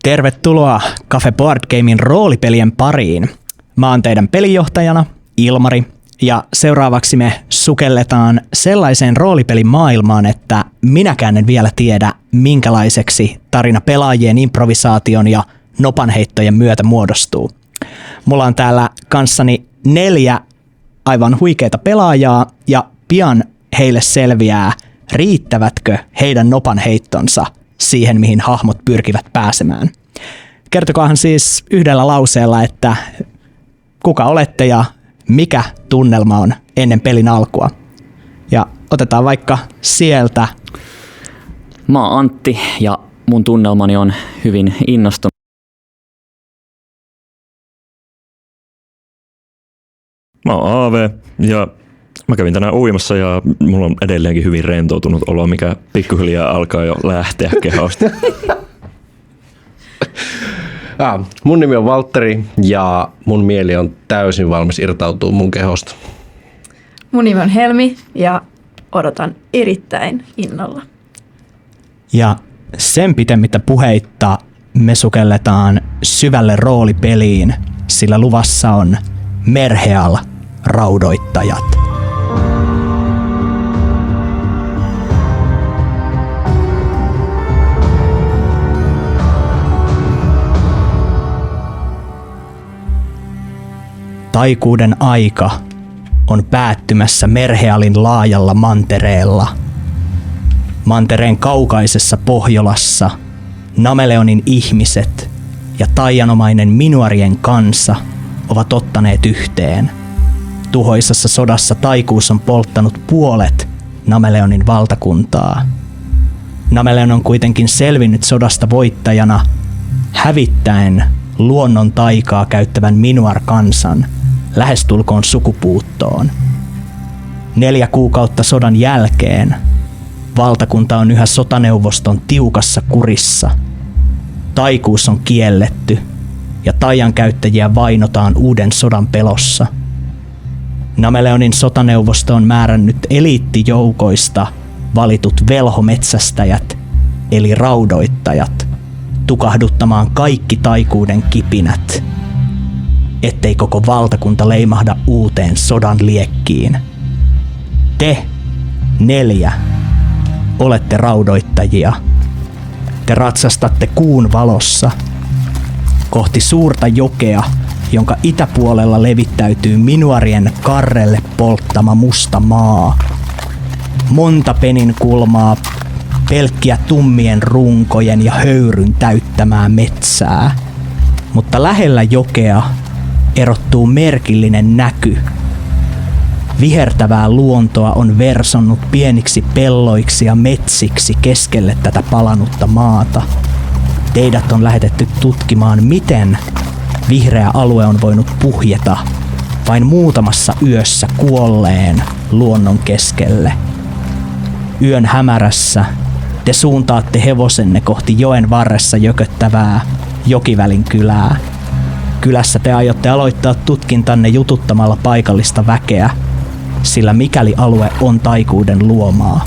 Tervetuloa Cafe Board Gamein roolipelien pariin. Mä oon teidän pelijohtajana Ilmari ja seuraavaksi me sukelletaan sellaiseen roolipelimaailmaan, että minäkään en vielä tiedä minkälaiseksi tarina pelaajien improvisaation ja nopanheittojen myötä muodostuu. Mulla on täällä kanssani 4 aivan huikeita pelaajaa ja pian heille selviää, riittävätkö heidän nopanheittonsa siihen, mihin hahmot pyrkivät pääsemään. Kertokaahan siis yhdellä lauseella, että kuka olette ja mikä tunnelma on ennen pelin alkua. Ja otetaan vaikka sieltä. Mä oon Antti ja mun tunnelmani on hyvin innostunut. Mä oon Aave ja mä kävin tänään uimassa ja mulla on edelleenkin hyvin rentoutunut olo, mikä pikkuhiljaa alkaa jo lähteä kehosta. Mun nimi on Valtteri ja mun mieli on täysin valmis irtautua mun kehosta. Mun nimi on Helmi ja odotan erittäin innolla. Ja sen pitemmittä puheitta me sukelletaan syvälle roolipeliin, sillä luvassa on Merheal raudoittajat. Taikuuden aika on päättymässä Merhealin laajalla mantereella. Mantereen kaukaisessa Pohjolassa Nameleonin ihmiset ja taianomainen Minuarien kansa ovat ottaneet yhteen. Tuhoisassa sodassa taikuus on polttanut puolet Nameleonin valtakuntaa. Nameleon on kuitenkin selvinnyt sodasta voittajana hävittäen luonnon taikaa käyttävän Minuar-kansan lähestulkoon sukupuuttoon. 4 kuukautta sodan jälkeen valtakunta on yhä sotaneuvoston tiukassa kurissa. Taikuus on kielletty ja taian käyttäjiä vainotaan uuden sodan pelossa. Nameleonin sotaneuvosto on määrännyt eliittijoukoista valitut velhometsästäjät eli raudoittajat tukahduttamaan kaikki taikuuden kipinät, ettei koko valtakunta leimahda uuteen sodan liekkiin. Te 4 olette raudoittajia. Te ratsastatte kuun valossa kohti suurta jokea, jonka itäpuolella levittäytyy Minuarien karrelle polttama musta maa. Monta peninkulmaa, pelkkiä tummien runkojen ja höyryn täyttämää metsää. Mutta lähellä jokea erottuu merkillinen näky. Vihertävää luontoa on versonnut pieniksi pelloiksi ja metsiksi keskelle tätä palanutta maata. Teidät on lähetetty tutkimaan, miten vihreä alue on voinut puhjeta vain muutamassa yössä kuolleen luonnon keskelle. Yön hämärässä te suuntaatte hevosenne kohti joen varressa jököttävää Jokivälin kylää. Kylässä te aiotte aloittaa tutkintanne jututtamalla paikallista väkeä, sillä mikäli alue on taikuuden luomaa,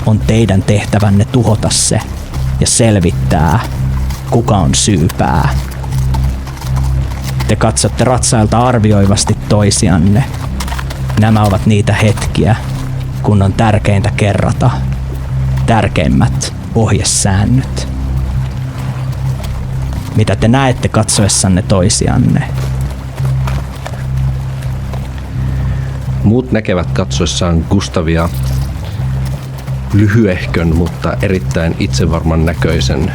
on teidän tehtävänne tuhota se ja selvittää, kuka on syypää. Te katsotte ratsailta arvioivasti toisianne. Nämä ovat niitä hetkiä, kun on tärkeintä kerrata tärkeimmät ohjesäännöt. Mitä te näette katsoessanne toisianne? Muut näkevät katsoessaan Gustavia lyhyehkön, mutta erittäin itsevarman näköisen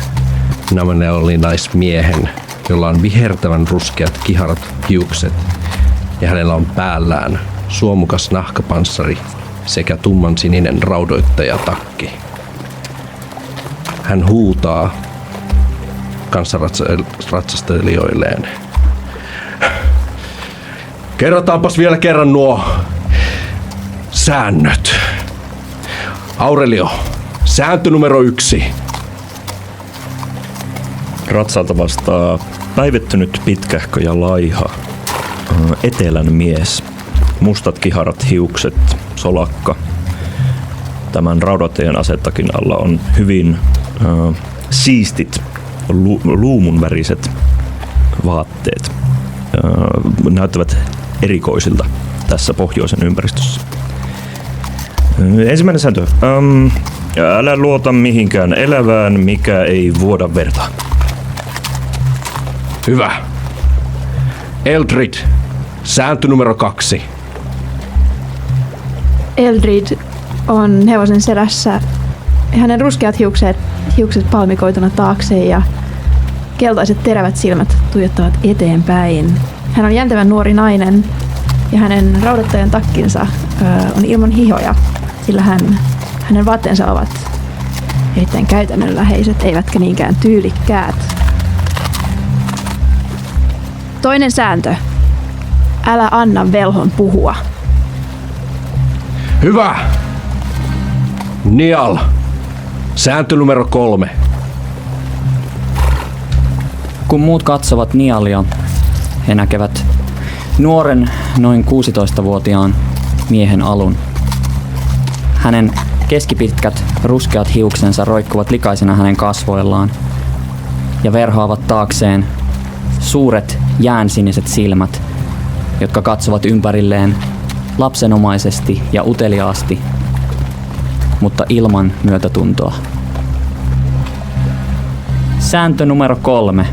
nameleolinaismiehen, jolla on vihertävän ruskeat kiharat hiukset ja hänellä on päällään suomukas nahkapanssari sekä tummansininen raudoittajatakki. Hän huutaa kanssaratsastelijoilleen. Kerrotaanpas vielä kerran nuo säännöt. Aurelio, sääntö numero 1. Ratsalta vastaa päivittynyt pitkähkö ja laiha etelän mies. Mustat kiharat hiukset, solakka. Tämän raudoittajan asettakin alla on hyvin siistit luumunväriset vaatteet näyttävät erikoisilta tässä pohjoisen ympäristössä. Ensimmäinen sääntö. Älä luota mihinkään elävään, mikä ei vuoda verta. Hyvä. Eldrid, sääntö numero 2. Eldrid on hevosen selässä. Hänen ruskeat hiukset palmikoituna taakseen ja keltaiset terävät silmät tuijottavat eteenpäin. Hän on jäntevän nuori nainen ja hänen raudoittajan takkinsa on ilman hihoja, sillä hänen vaatteensa ovat erittäin käytännönläheiset, eivätkä niinkään tyylikkäät. Toinen sääntö. Älä anna velhon puhua. Hyvä. Nial, sääntö numero 3. Kun muut katsovat Nialia, he näkevät nuoren, noin 16-vuotiaan miehen alun. Hänen keskipitkät ruskeat hiuksensa roikkuvat likaisena hänen kasvoillaan ja verhoavat taakseen suuret jäänsiniset silmät, jotka katsovat ympärilleen lapsenomaisesti ja uteliaasti, mutta ilman myötätuntoa. Sääntö numero 3.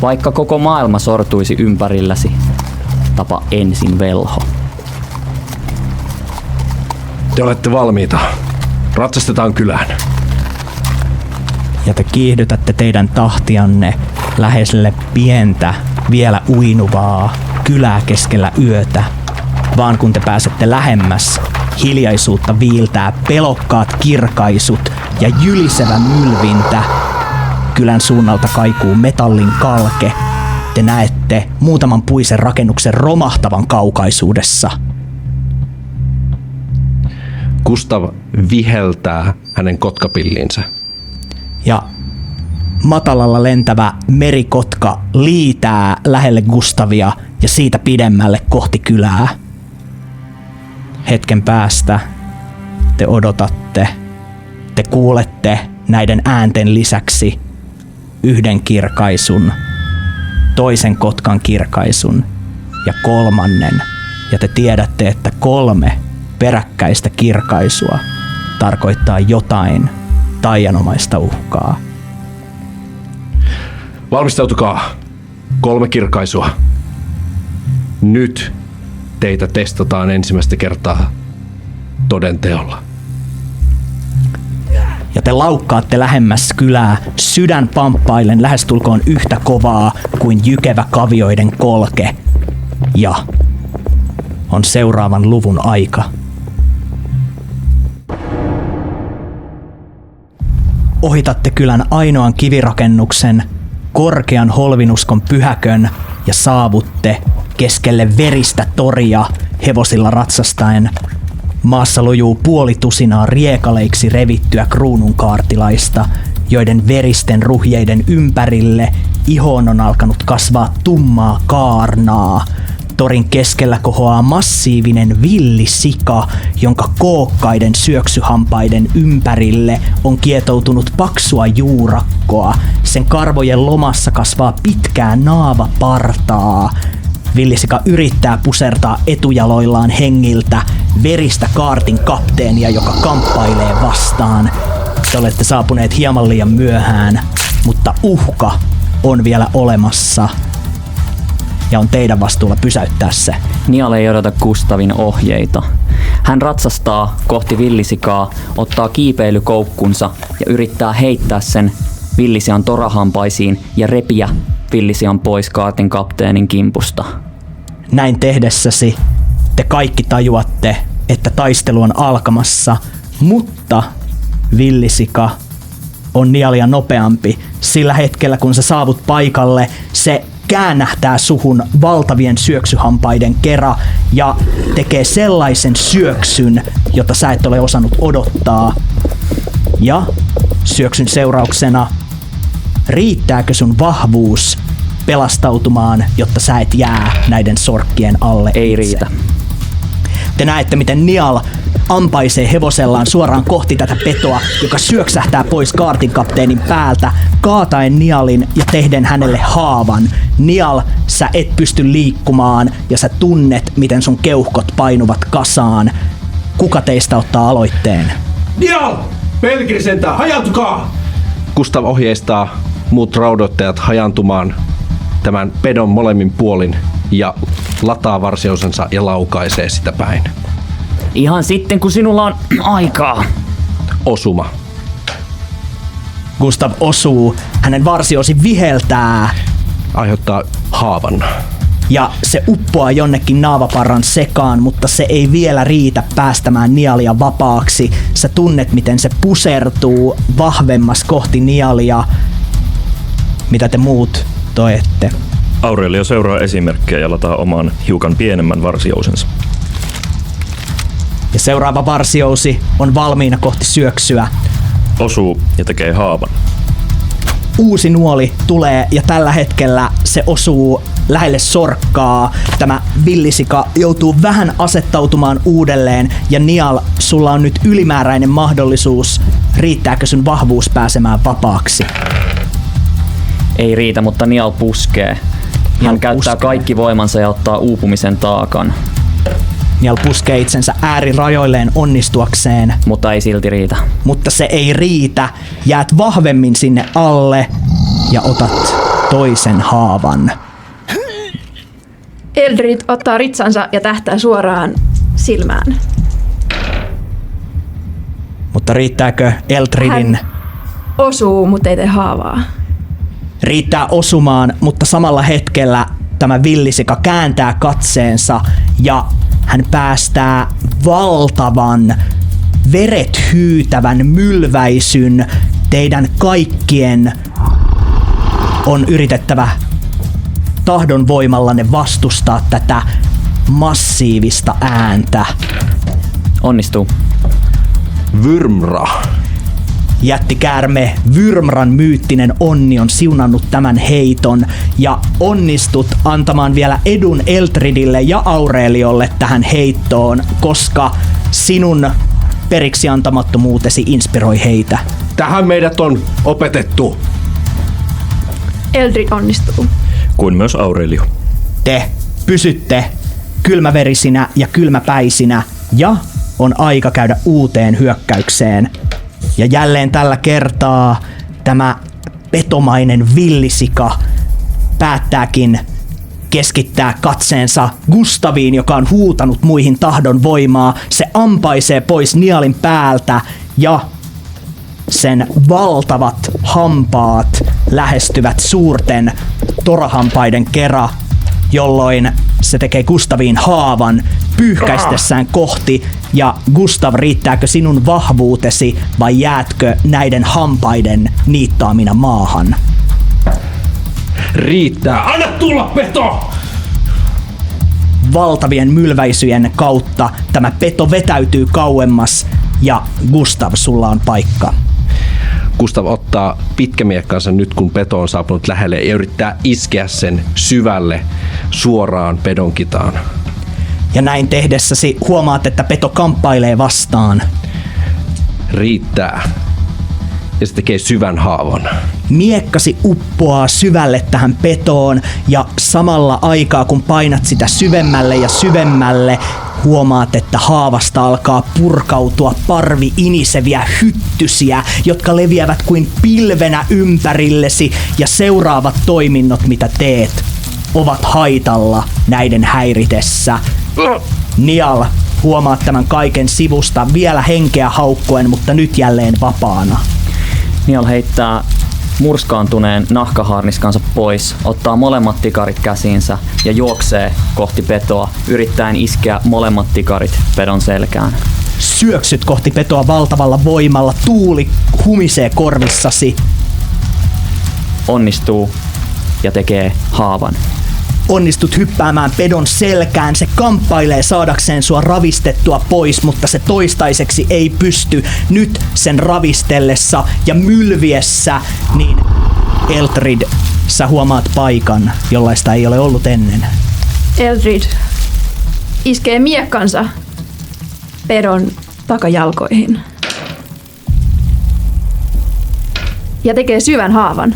Vaikka koko maailma sortuisi ympärilläsi, tapa ensin velho. Te olette valmiita. Ratsastetaan kylään. Ja te kiihdytätte teidän tahtianne läheiselle pientä, vielä uinuvaa kylää keskellä yötä. Vaan kun te pääsette lähemmäs, hiljaisuutta viiltää pelokkaat kirkaisut ja jylisevä mylvintä. Kylän suunnalta kaikuu metallin kalke. Te näette muutaman puisen rakennuksen romahtavan kaukaisuudessa. Gustav viheltää hänen kotkapillinsä. Ja matalalla lentävä merikotka liitää lähelle Gustavia ja siitä pidemmälle kohti kylää. Hetken päästä te odotatte. Te kuulette näiden äänten lisäksi yhden kirkaisun, toisen kotkan kirkaisun ja kolmannen. Ja te tiedätte, että 3 peräkkäistä kirkaisua tarkoittaa jotain taianomaista uhkaa. Valmistautukaa. 3 kirkaisua. Nyt teitä testataan ensimmäistä kertaa todenteolla. Ja te laukkaatte lähemmäs kylää sydän pamppaillen lähestulkoon yhtä kovaa kuin jykevä kavioiden kolke. Ja on seuraavan luvun aika. Ohitatte kylän ainoan kivirakennuksen, korkean holvinuskon pyhäkön ja saavutte keskelle veristä toria hevosilla ratsastaen. Maassa lojuu 50 riekaleiksi revittyä kruununkaartilaista, joiden veristen ruhjeiden ympärille ihoon on alkanut kasvaa tummaa kaarnaa. Torin keskellä kohoaa massiivinen villisika, jonka kookkaiden syöksyhampaiden ympärille on kietoutunut paksua juurakkoa. Sen karvojen lomassa kasvaa pitkää naavapartaa. Villisika yrittää pusertaa etujaloillaan hengiltä veristä kaartin kapteenia, joka kamppailee vastaan. Te olette saapuneet hieman liian myöhään, mutta uhka on vielä olemassa. Ja on teidän vastuulla pysäyttää se. Nial ei odota Gustavin ohjeita. Hän ratsastaa kohti villisikaa, ottaa kiipeilykoukkunsa ja yrittää heittää sen villisian torahampaisiin ja repiä villisian pois kaartin kapteenin kimpusta. Näin tehdessäsi te kaikki tajuatte, että taistelu on alkamassa, mutta villisika on Nialia nopeampi. Sillä hetkellä, kun sä saavut paikalle, se käännähtää suhun valtavien syöksyhampaiden kera ja tekee sellaisen syöksyn, jota sä et ole osannut odottaa. Ja syöksyn seurauksena, riittääkö sun vahvuus pelastautumaan, jotta sä et jää näiden sorkkien alle? Ei riitä. Te näette, miten Nial ampaisee hevosellaan suoraan kohti tätä petoa, joka syöksähtää pois kaartinkapteenin päältä, kaataen Nialin ja tehden hänelle haavan. Nial, sä et pysty liikkumaan ja sä tunnet, miten sun keuhkot painuvat kasaan. Kuka teistä ottaa aloitteen? Nial! Pelkrisentä, hajantukaa! Gustav ohjeistaa muut raudoittajat hajantumaan tämän pedon molemmin puolin ja lataa varsiosensa ja laukaisee sitä päin. Ihan sitten, kun sinulla on aikaa. Osuma. Gustav osuu, hänen varsiosi viheltää Aiheuttaa haavan. ja se uppoaa jonnekin naavaparran sekaan, mutta se ei vielä riitä päästämään Nialia vapaaksi. Sä tunnet, miten se pusertuu vahvemmas kohti Nialia. Mitä te muut toette? Aurelio seuraa esimerkkejä ja lataa oman hiukan pienemmän varsiousensa. Ja seuraava varsiousi on valmiina kohti syöksyä. Osuu ja tekee haavan. Uusi nuoli tulee ja tällä hetkellä se osuu lähelle sorkkaa. Tämä villisika joutuu vähän asettautumaan uudelleen ja Nial, sulla on nyt ylimääräinen mahdollisuus. Riittääkö sun vahvuus pääsemään vapaaksi? Ei riitä, mutta Nial puskee. Hän käyttää kaikki voimansa ja ottaa uupumisen taakan. Nial puskee itsensä äärirajoilleen onnistuakseen, Mutta ei silti riitä. mutta se ei riitä. Jäät vahvemmin sinne alle ja otat toisen haavan. Eldrid ottaa ritsansa ja tähtää suoraan silmään. Mutta riittääkö Eldridin? Hän osuu, mutta ei tee haavaa. Riittää osumaan, mutta samalla hetkellä tämä villisika kääntää katseensa ja hän päästää valtavan, veret hyytävän mylväisyn. Teidän kaikkien on yritettävä tahdon voimallanne vastustaa tätä massiivista ääntä. Onnistuu. Vyrmra. Jättikäärme Vyrmran myyttinen onni on siunannut tämän heiton ja onnistut antamaan vielä edun Eldridille ja Aureliolle tähän heittoon, koska sinun periksi antamattomuutesi inspiroi heitä. Tähän meidät on opetettu. Eldrid onnistuu. Kuin myös Aurelio. Te pysytte kylmäverisinä ja kylmäpäisinä ja on aika käydä uuteen hyökkäykseen. Ja jälleen tällä kertaa tämä petomainen villisika päättääkin keskittää katseensa Gustaviin, joka on huutanut muihin tahdon voimaa. Se ampaisee pois Nialin päältä ja sen valtavat hampaat lähestyvät suurten torahampaiden kera, jolloin se tekee Gustaviin haavan pyyhkäistessään kohti. Ja Gustav, riittääkö sinun vahvuutesi vai jäätkö näiden hampaiden niittaamina maahan? Riittää. Anna tulla, peto! Valtavien mylväisyjen kautta tämä peto vetäytyy kauemmas ja Gustav, sulla on paikka. Gustav ottaa pitkämiekkansa nyt, kun peto on saapunut lähelle ja yrittää iskeä sen syvälle suoraan pedonkitaan. Ja näin tehdessäsi huomaat, että peto kamppailee vastaan. Riittää. Ja se tekee syvän haavan. Miekkasi uppoaa syvälle tähän petoon ja samalla aikaa kun painat sitä syvemmälle ja syvemmälle, huomaat, että haavasta alkaa purkautua parvi iniseviä hyttysiä, jotka leviävät kuin pilvenä ympärillesi ja seuraavat toiminnot, mitä teet, ovat haitalla näiden häiritessä. Nial, huomaat tämän kaiken sivusta vielä henkeä haukkuen, mutta nyt jälleen vapaana. Nial heittää murskaantuneen nahkaharniskansa pois, ottaa molemmat tikarit käsiinsä ja juoksee kohti petoa, yrittäen iskeä molemmat tikarit pedon selkään. Syöksyt kohti petoa valtavalla voimalla, tuuli humisee korvissasi. Onnistuu ja tekee haavan. Onnistut hyppäämään pedon selkään, se kamppailee saadakseen sua ravistettua pois, mutta se toistaiseksi ei pysty. Nyt sen ravistellessa ja mylviessä, niin Eldrid, sä huomaat paikan, jollaista ei ole ollut ennen. Eldrid iskee miekkansa pedon takajalkoihin. Ja tekee syvän haavan.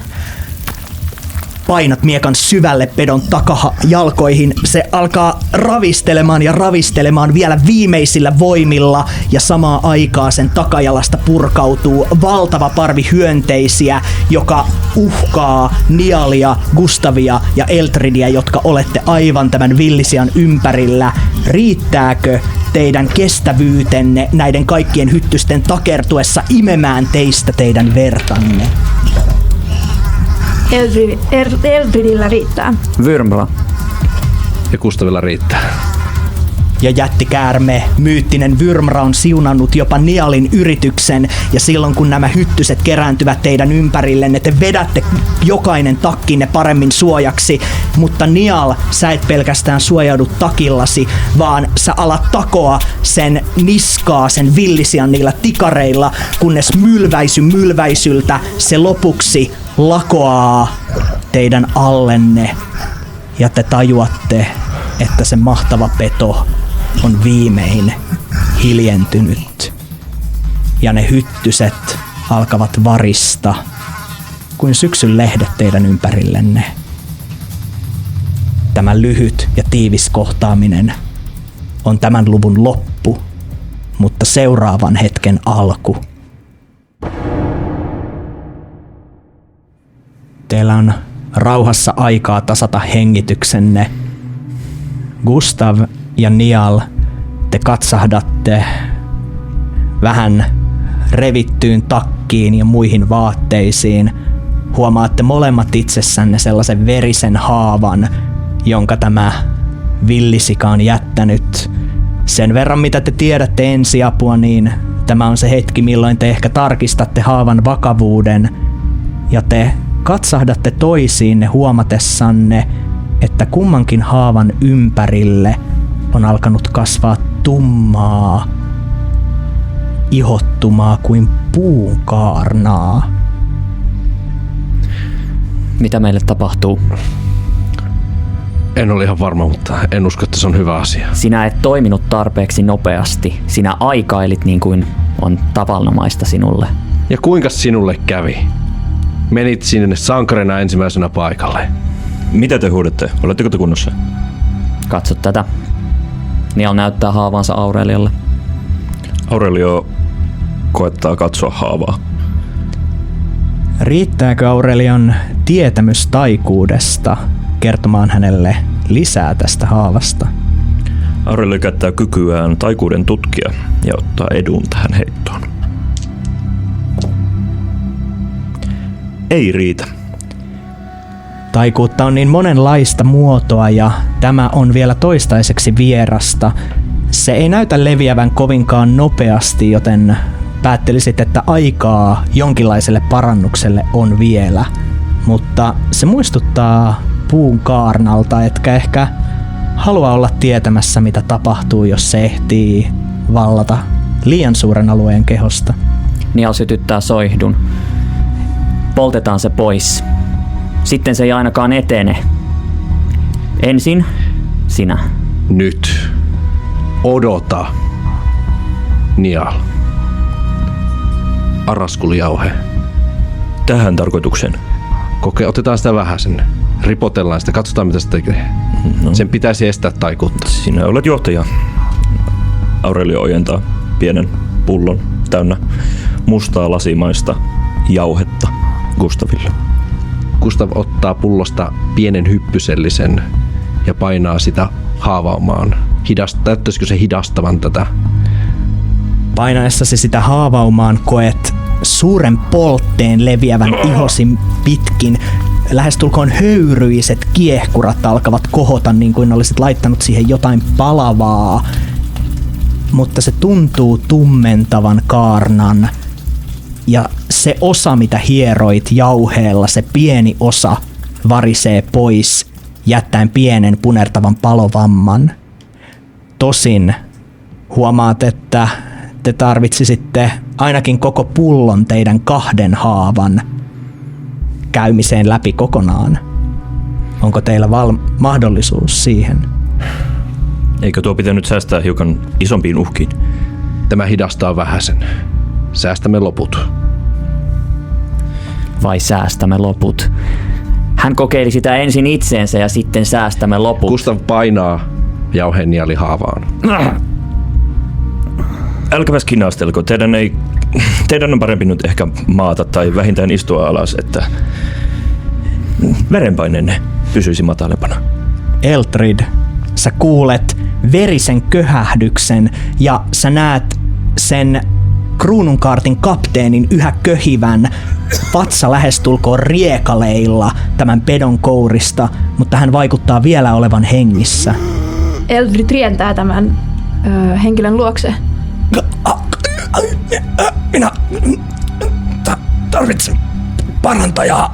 Painat miekan syvälle pedon takajalkoihin. Se alkaa ravistelemaan vielä viimeisillä voimilla ja samaan aikaan sen takajalasta purkautuu valtava parvi hyönteisiä, joka uhkaa Nialia, Gustavia ja Eltridia, jotka olette aivan tämän villisian ympärillä. Riittääkö teidän kestävyytenne näiden kaikkien hyttysten takertuessa imemään teistä teidän vertanne? Eldridillä riittää. Vyrmra. Ja Gustavilla riittää. Ja jättikäärme, myyttinen Vyrmra on siunannut jopa Nialin yrityksen, ja silloin kun nämä hyttyset kerääntyvät teidän ympärillenne, te vedätte jokainen takkinne paremmin suojaksi, mutta Nial, sä et pelkästään suojaudu takillasi, vaan sä alat takoa sen niskaa, sen villisian niillä tikareilla, kunnes mylväisyltä se lopuksi lakoaa teidän allenne, ja te tajuatte, että se mahtava peto on viimein hiljentynyt. Ja ne hyttyset alkavat varista kuin syksyn lehdet teidän ympärillenne. Tämä lyhyt ja tiivis kohtaaminen on tämän luvun loppu, mutta seuraavan hetken alku. Teillä on rauhassa aikaa tasata hengityksenne. Gustav ja Nial, te katsahdatte vähän revittyyn takkiin ja muihin vaatteisiin. Huomaatte molemmat itsessänne sellaisen verisen haavan, jonka tämä villisika on jättänyt. Sen verran mitä te tiedätte ensiapua, niin tämä on se hetki, milloin te ehkä tarkistatte haavan vakavuuden ja te katsahdatte toisiinne huomatessanne, että kummankin haavan ympärille on alkanut kasvaa tummaa, ihottumaa kuin puunkaarnaa. Mitä meille tapahtuu? En ole ihan varma, mutta en usko, että se on hyvä asia. Sinä et toiminut tarpeeksi nopeasti. Sinä aikailit niin kuin on tavalnomaista sinulle. Ja kuinka sinulle kävi? Menit sinne sankarina ensimmäisenä paikalle. Mitä te huudatte? Oletteko te kunnossa? Katso tätä. Nial näyttää haavansa Aurelialle. Aurelio koettaa katsoa haavaa. Riittääkö Aurelion tietämys taikuudesta kertomaan hänelle lisää tästä haavasta? Aurelio käyttää kykyään taikuuden tutkia ja ottaa edun tähän heittoon. Ei riitä. Taikuutta on niin monenlaista muotoa ja tämä on vielä toistaiseksi vierasta. Se ei näytä leviävän kovinkaan nopeasti, joten päättelisit, että aikaa jonkinlaiselle parannukselle on vielä. Mutta se muistuttaa puun kaarnalta, etkä ehkä halua olla tietämässä, mitä tapahtuu, jos se ehtii vallata liian suuren alueen kehosta. Nial sytyttää soihdun. Poltetaan se pois. Sitten se ei ainakaan etene. Ensin sinä. Nyt. Odota. Nial. Araskulijauhe. Tähän tarkoitukseen. Otetaan sitä vähän sinne. Ripotellaan sitä, katsotaan mitä se tekee. No. Sen pitäisi estää taikuutta. Sinä olet johtaja. Aurelio ojentaa pienen pullon täynnä mustaa lasimaista jauhetta Gustaville. Gustav ottaa pullosta pienen hyppysellisen ja painaa sitä haavaumaan. Näyttäisikö se hidastavan tätä? Painaessasi sitä haavaumaan koet suuren poltteen leviävän ihosin pitkin. Lähestulkoon höyryiset kiehkurat alkavat kohota niin kuin olisit laittanut siihen jotain palavaa. Mutta se tuntuu tummentavan kaarnan. Ja se osa, mitä hieroit jauheella, se pieni osa varisee pois, jättäen pienen punertavan palovamman. Tosin huomaat, että te tarvitsisitte ainakin koko pullon teidän 2 haavan käymiseen läpi kokonaan. Onko teillä mahdollisuus siihen? Eikö tuo pitänyt säästää hiukan isompiin uhkiin? Tämä hidastaa vähäsen. Säästämme loput. Vai säästämme loput? Hän kokeili sitä ensin itseensä ja sitten säästämme loput. Gustav painaa jauheniali haavaan. Älkääpäs kinastelko. Teidän on parempi nyt ehkä maata tai vähintään istua alas, että verenpaineenne pysyisi matalempana. Eltrid, sä kuulet verisen köhähdyksen ja sä näet sen kruununkaartin kapteenin yhä köhivän vatsa lähestulkoon riekaleilla tämän pedon kourista, mutta hän vaikuttaa vielä olevan hengissä. Eldrid rientää tämän henkilön luokse. Minä tarvitsen parantajaa.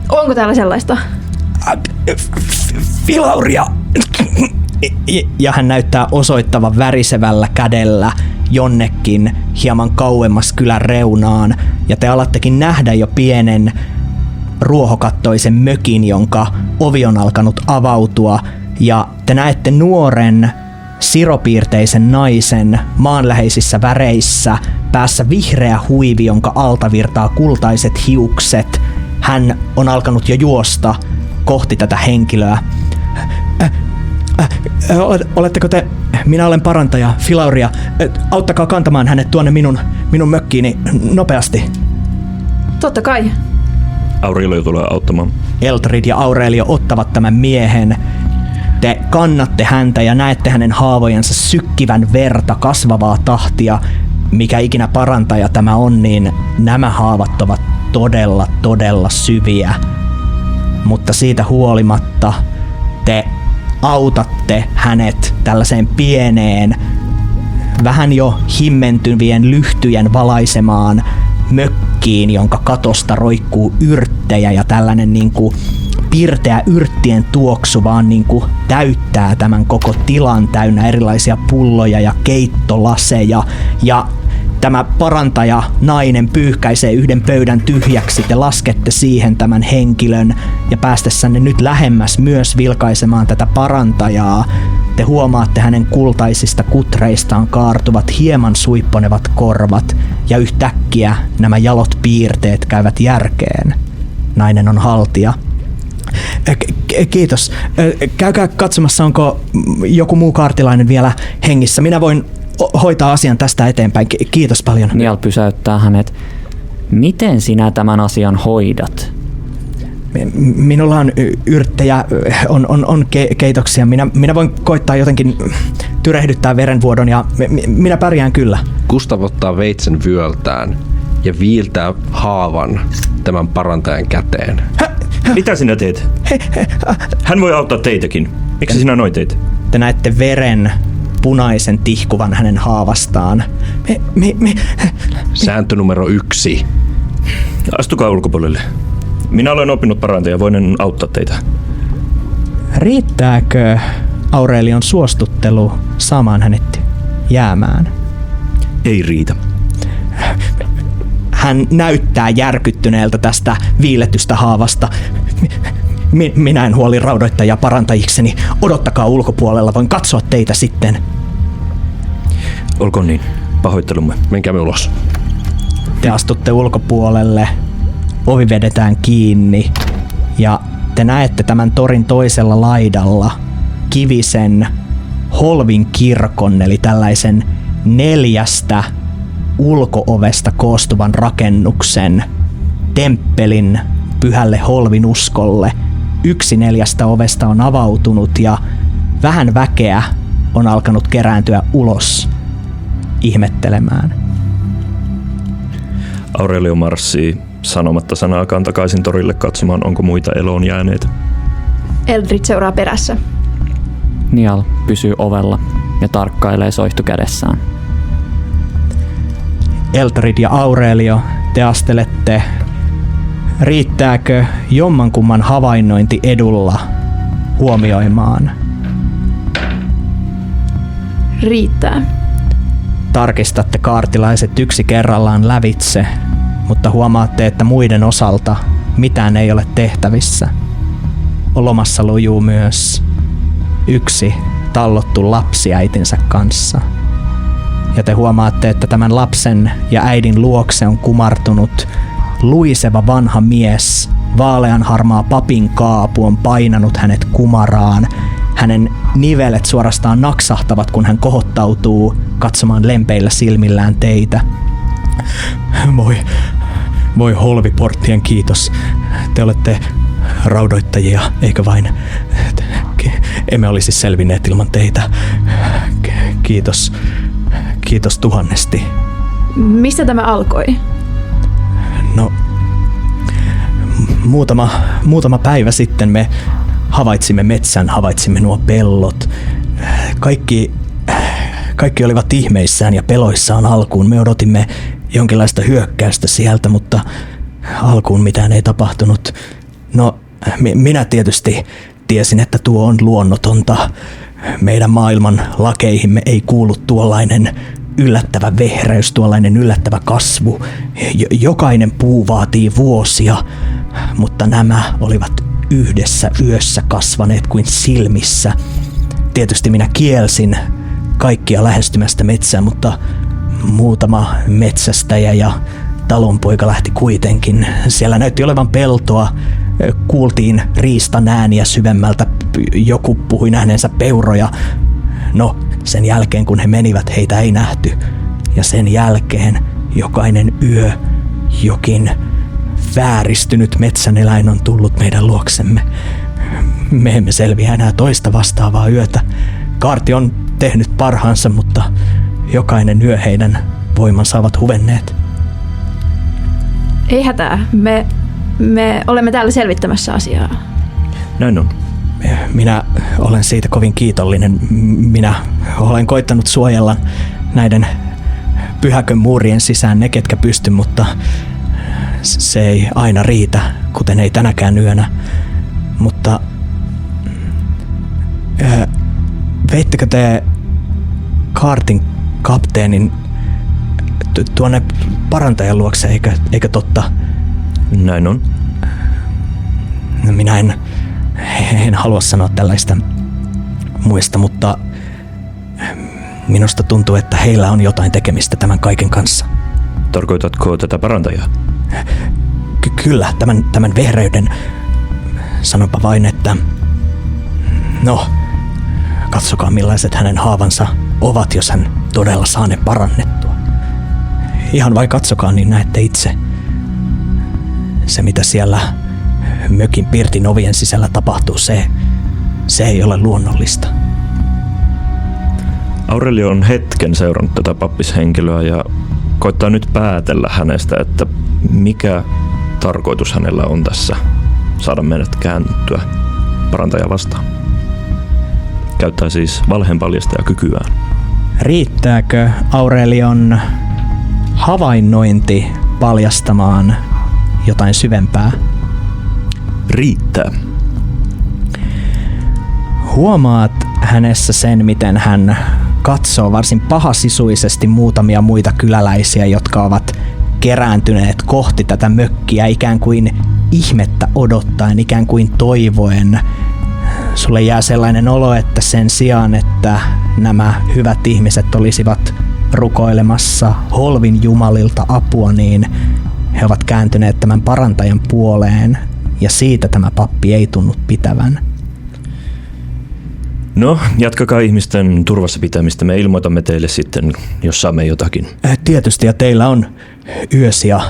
Onko täällä sellaista? Filauria. Ja hän näyttää osoittavan värisevällä kädellä jonnekin hieman kauemmas kylän reunaan. Ja te alattekin nähdä jo pienen ruohokattoisen mökin, jonka ovi on alkanut avautua. Ja te näette nuoren siropiirteisen naisen maanläheisissä väreissä, päässä vihreä huivi, jonka alta virtaa kultaiset hiukset. Hän on alkanut jo juosta kohti tätä henkilöä. Oletteko te? Minä olen parantaja, Filauria. Auttakaa kantamaan hänet tuonne minun mökkiini nopeasti. Totta kai. Aurelio tulee auttamaan. Eltrid ja Aurelio ottavat tämän miehen. Te kannatte häntä ja näette hänen haavojensa sykkivän verta kasvavaa tahtia. Mikä ikinä parantaja tämä on, niin nämä haavat ovat todella syviä. Mutta siitä huolimatta te autatte hänet tällaiseen pieneen, vähän jo himmentyvien lyhtyjen valaisemaan mökkiin, jonka katosta roikkuu yrttejä ja tällainen niinku pirteä yrttien tuoksu vaan niinku täyttää tämän koko tilan täynnä erilaisia pulloja ja keittolaseja. Ja tämä parantaja nainen pyyhkäisee yhden pöydän tyhjäksi. Te laskette siihen tämän henkilön ja päästessänne nyt lähemmäs myös vilkaisemaan tätä parantajaa. Te huomaatte hänen kultaisista kutreistaan kaartuvat hieman suipponevat korvat ja yhtäkkiä nämä jalot piirteet käyvät järkeen. Nainen on haltija. Kiitos. Käykää katsomassa, onko joku muu kaartilainen vielä hengissä. Minä voin hoitaa asian tästä eteenpäin. Kiitos paljon. Niall pysäyttää hänet. Miten sinä tämän asian hoidat? Minulla on yrttejä, on keitoksia. Minä voin koittaa jotenkin tyrehdyttää verenvuodon ja minä pärjään kyllä. Gustav ottaa veitsen vyöltään ja viiltää haavan tämän parantajan käteen. Mitä sinä teet? Hän voi auttaa teitäkin. Miksi sinä noin teit? Te näette veren punaisen tihkuvan hänen haavastaan. Sääntö numero 1. Astukaa ulkopuolelle. Minä olen oppinut parantaja, voin auttaa teitä. Riittääkö Aurelion suostuttelu saamaan hänet jäämään? Ei riitä. Hän näyttää järkyttyneeltä tästä viiletystä haavasta. Minä en huoli raudoittajia parantajikseni. Odottakaa ulkopuolella, voin katsoa teitä sitten. Olkoon niin. Pahoittelumme. Menkäämme ulos. Te astutte ulkopuolelle. Ovi vedetään kiinni. Ja te näette tämän torin toisella laidalla kivisen Holvin kirkon, eli tällaisen 4 ulko-ovesta koostuvan rakennuksen temppelin pyhälle Holvin uskolle. 1 4 ovesta on avautunut ja vähän väkeä on alkanut kerääntyä ulos ihmettelemään. Aurelio marssii sanomatta sanaakaan takaisin torille katsomaan, onko muita eloon jääneitä. Eldrid seuraa perässä. Niall pysyy ovella ja tarkkailee soihtu kädessään. Eltrid ja Aurelio, te astelette. Riittääkö jommankumman havainnointi edulla huomioimaan? Riittää. Tarkistatte kaartilaiset yksi kerrallaan lävitse, mutta huomaatte, että muiden osalta mitään ei ole tehtävissä. Lomassa lujuu myös 1 tallottu lapsi äitinsä kanssa. Ja te huomaatte, että tämän lapsen ja äidin luokse on kumartunut luiseva vanha mies. Vaaleanharmaa papin kaapu on painanut hänet kumaraan. Hänen nivelet suorastaan naksahtavat, kun hän kohottautuu katsomaan lempeillä silmillään teitä. Voi Holviporttien kiitos. Te olette raudoittajia, eikö vain? Emme olisi selvinneet ilman teitä. Kiitos. Kiitos tuhannesti. Mistä tämä alkoi? No, muutama päivä sitten me havaitsimme metsän, havaitsimme nuo pellot. Kaikki olivat ihmeissään ja peloissaan alkuun. Me odotimme jonkinlaista hyökkäystä sieltä, mutta alkuun mitään ei tapahtunut. No, minä tietysti tiesin, että tuo on luonnotonta. Meidän maailman lakeihimme ei kuulu tuollainen yllättävä vehreys, tuollainen yllättävä kasvu. Jokainen puu vaatii vuosia, mutta nämä olivat yhdessä yössä kasvaneet kuin silmissä. Tietysti minä kielsin kaikkia lähestymästä metsää, mutta muutama metsästäjä ja talonpoika lähti kuitenkin. Siellä näytti olevan peltoa. Kuultiin riistan ääniä syvemmältä. Joku puhui nähneensä peuroja. No, sen jälkeen kun he menivät, heitä ei nähty. Ja sen jälkeen jokainen yö jokin vääristynyt metsäneläin on tullut meidän luoksemme. Me emme selviä enää toista vastaavaa yötä. Kaarti on tehnyt parhaansa, mutta jokainen yö heidän voimansa ovat huvenneet. Ei hätää. Me olemme täällä selvittämässä asiaa. Näin on. Minä olen siitä kovin kiitollinen. Minä olen koittanut suojella näiden pyhäkön muurien sisään ne, ketkä pystyn, mutta se ei aina riitä, kuten ei tänäkään yönä. Mutta veittekö te Kaartin kapteenin tuonne parantajan luokse, eikö totta? Näin on. Minä en halua sanoa tällaista muista, mutta minusta tuntuu, että heillä on jotain tekemistä tämän kaiken kanssa. Tarkoitatko tätä parantajaa? Kyllä, tämän vehreyden. Sanonpa vain, että no, katsokaa millaiset hänen haavansa ovat, jos hän todella saa ne parannettua. Ihan vain katsokaa, niin näette itse. Se, mitä siellä mökin pirtin ovien sisällä tapahtuu, se ei ole luonnollista. Aurelio on hetken seurannut tätä pappishenkilöä ja koittaa nyt päätellä hänestä, että mikä tarkoitus hänellä on tässä saada meidät kääntyä parantajaa vastaan. Käyttää siis valheenpaljastajakykyään. Riittääkö Aurelion havainnointi paljastamaan jotain syvempää? Riittää. Huomaat hänessä sen, miten hän katsoo varsin pahasisuisesti muutamia muita kyläläisiä, jotka ovat kerääntyneet kohti tätä mökkiä ikään kuin ihmettä odottaen, ikään kuin toivoen. Sulle jää sellainen olo, että sen sijaan, että nämä hyvät ihmiset olisivat rukoilemassa Holvin jumalilta apua, niin he ovat kääntyneet tämän parantajan puoleen, ja siitä tämä pappi ei tunnu pitävän. No, jatkakaa ihmisten turvassa pitämistä. Me ilmoitamme teille sitten, jos saamme jotakin. Tietysti, ja teillä on yösiä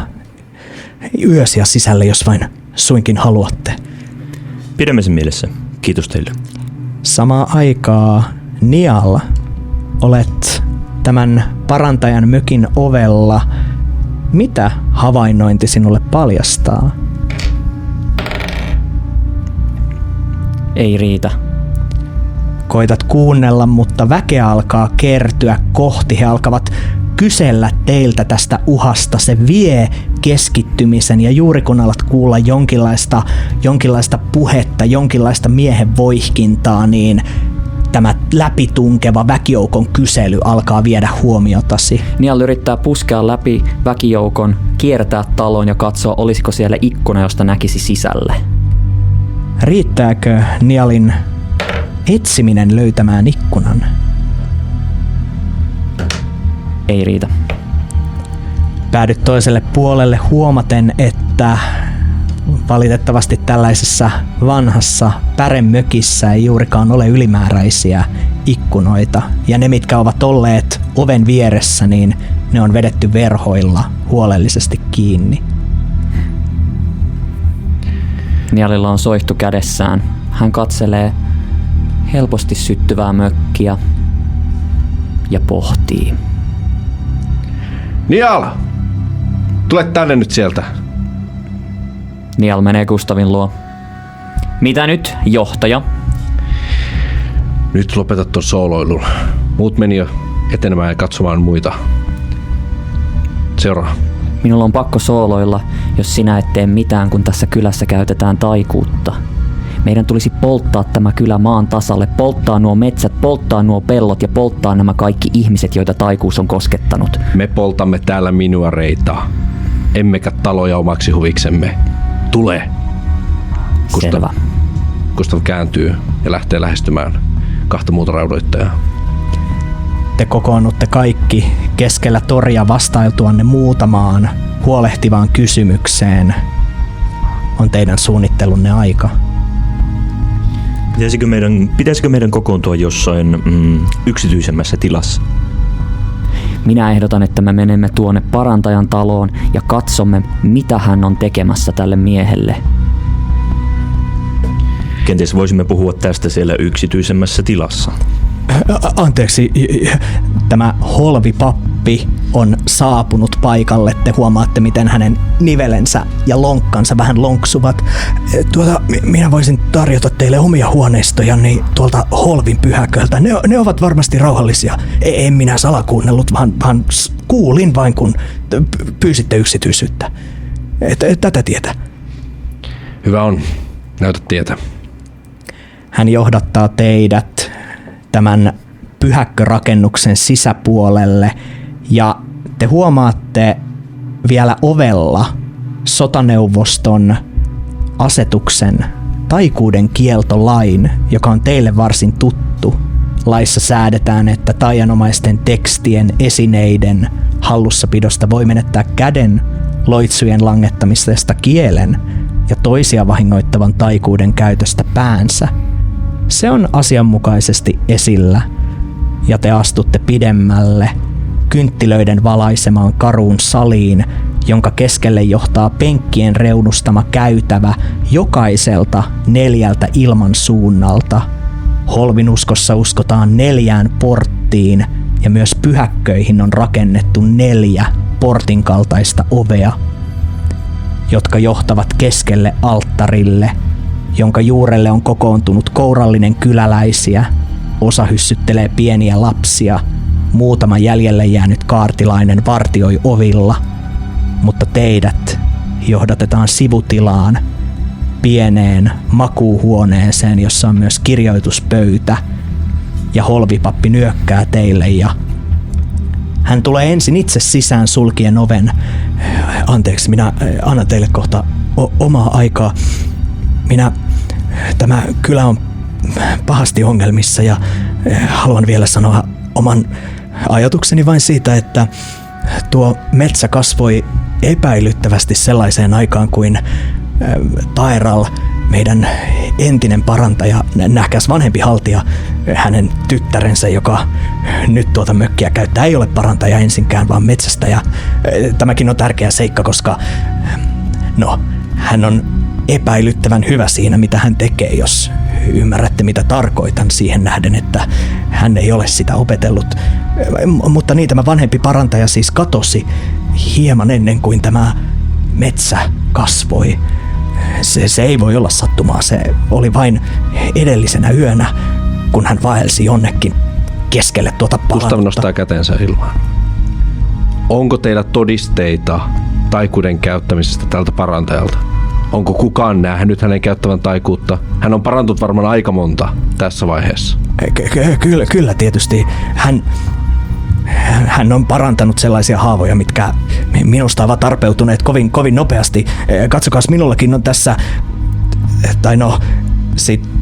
sisällä, jos vain suinkin haluatte. Pidämme sen mielessä. Kiitos teille. Samaa aikaa Nial, olet tämän parantajan mökin ovella. Mitä havainnointi sinulle paljastaa? Ei riitä. Koitat kuunnella, mutta väkeä alkaa kertyä kohti. He alkavat kysellä teiltä tästä uhasta. Se vie keskittymisen, ja juuri kun alat kuulla jonkinlaista puhetta, jonkinlaista miehen voihkintaa, niin tämä läpitunkeva väkijoukon kysely alkaa viedä huomiotasi. Nial yrittää puskea läpi väkijoukon, kiertää talon ja katsoa, olisiko siellä ikkuna, josta näkisi sisälle. Riittääkö Nialin etsiminen löytämään ikkunan. Ei riitä. Päädyt toiselle puolelle huomaten, että valitettavasti tällaisessa vanhassa päremökissä ei juurikaan ole ylimääräisiä ikkunoita. Ja ne, mitkä ovat olleet oven vieressä, niin ne on vedetty verhoilla huolellisesti kiinni. Nialilla on soihtu kädessään. Hän katselee helposti syttyvää mökkiä ja pohtii. Nial! Tule tänne nyt sieltä. Nial menee Gustavin luo. Mitä nyt, johtaja? Nyt lopeta ton sooloilun. Muut meni jo etenemään ja katsomaan muita. Seuraa. Minulla on pakko sooloilla, jos sinä et tee mitään, kun tässä kylässä käytetään taikuutta. Meidän tulisi polttaa tämä kylä maan tasalle, polttaa nuo metsät, polttaa nuo pellot ja polttaa nämä kaikki ihmiset, joita taikuus on koskettanut. Me poltamme täällä minuareita, emmekä taloja omaksi huviksemme. Tule! Selvä. Gustav kääntyy ja lähtee lähestymään kahta muuta raudoittajaa. Te kokoonnutte kaikki keskellä toria vastailtuanne muutamaan huolehtivaan kysymykseen. On teidän suunnittelunne aika. Pitäisikö meidän kokoontua jossain yksityisemmässä tilassa? Minä ehdotan, että me menemme tuonne parantajan taloon ja katsomme, mitä hän on tekemässä tälle miehelle. Kenties voisimme puhua tästä siellä yksityisemmässä tilassa. Anteeksi, tämä holvipappi on saapunut paikalle. Te huomaatte, miten hänen nivelensä ja lonkkansa vähän lonksuvat. Minä voisin tarjota teille omia huoneistojani tuolta holvin pyhäköltä. Ne ovat varmasti rauhallisia. En minä salakuunnellut, vaan kuulin vain, kun pyysitte yksityisyyttä. Tätä tietä. Hyvä on. Näytä tietä. Hän johdattaa teidät tämän pyhäkkörakennuksen sisäpuolelle ja te huomaatte vielä ovella sotaneuvoston asetuksen taikuuden kieltolain, joka on teille varsin tuttu. Laissa säädetään, että taianomaisten tekstien, esineiden hallussapidosta voi menettää käden, loitsujen langettamisesta kielen ja toisia vahingoittavan taikuuden käytöstä päänsä. Se on asianmukaisesti esillä ja te astutte pidemmälle kynttilöiden valaisemaan karuun saliin, jonka keskelle johtaa penkkien reunustama käytävä jokaiselta 4 ilmansuunnalta. Holvinuskossa uskotaan 4 porttiin ja myös pyhäkköihin on rakennettu 4 portin kaltaista ovea, jotka johtavat keskelle alttarille, jonka juurelle on kokoontunut kourallinen kyläläisiä, osa hyssyttelee pieniä lapsia, muutama jäljelle jäänyt kaartilainen vartioi ovilla, mutta teidät johdatetaan sivutilaan, pieneen makuuhuoneeseen, jossa on myös kirjoituspöytä, ja holvipappi nyökkää teille ja hän tulee ensin itse sisään sulkien oven. Anteeksi, minä annan teille kohta omaa aikaa. Tämä kylä on pahasti ongelmissa ja haluan vielä sanoa oman ajatukseni vain siitä, että tuo metsä kasvoi epäilyttävästi sellaiseen aikaan kuin Taeral, meidän entinen parantaja, nähkäs vanhempi haltija, hänen tyttärensä, joka nyt tuota mökkiä käyttää, ei ole parantaja ensinkään, vaan metsästäjä. Tämäkin on tärkeä seikka, koska hän on epäilyttävän hyvä siinä, mitä hän tekee, jos ymmärrätte, mitä tarkoitan siihen nähden, että hän ei ole sitä opetellut. Mutta niin, tämä vanhempi parantaja siis katosi hieman ennen kuin tämä metsä kasvoi. Se ei voi olla sattumaa, se oli vain edellisenä yönä, kun hän vaelsi jonnekin keskelle tuota palannutta. Gustav nostaa kätensä ilmaan. Onko teillä todisteita taikuuden käyttämisestä tältä parantajalta? Onko kukaan nähnyt hänen käyttävän taikuutta? Hän on parantunut varmaan aika monta tässä vaiheessa. Kyllä tietysti. Hän on parantanut sellaisia haavoja, mitkä minusta ovat tarpeutuneet kovin nopeasti. Katsokaas, minullakin on tässä,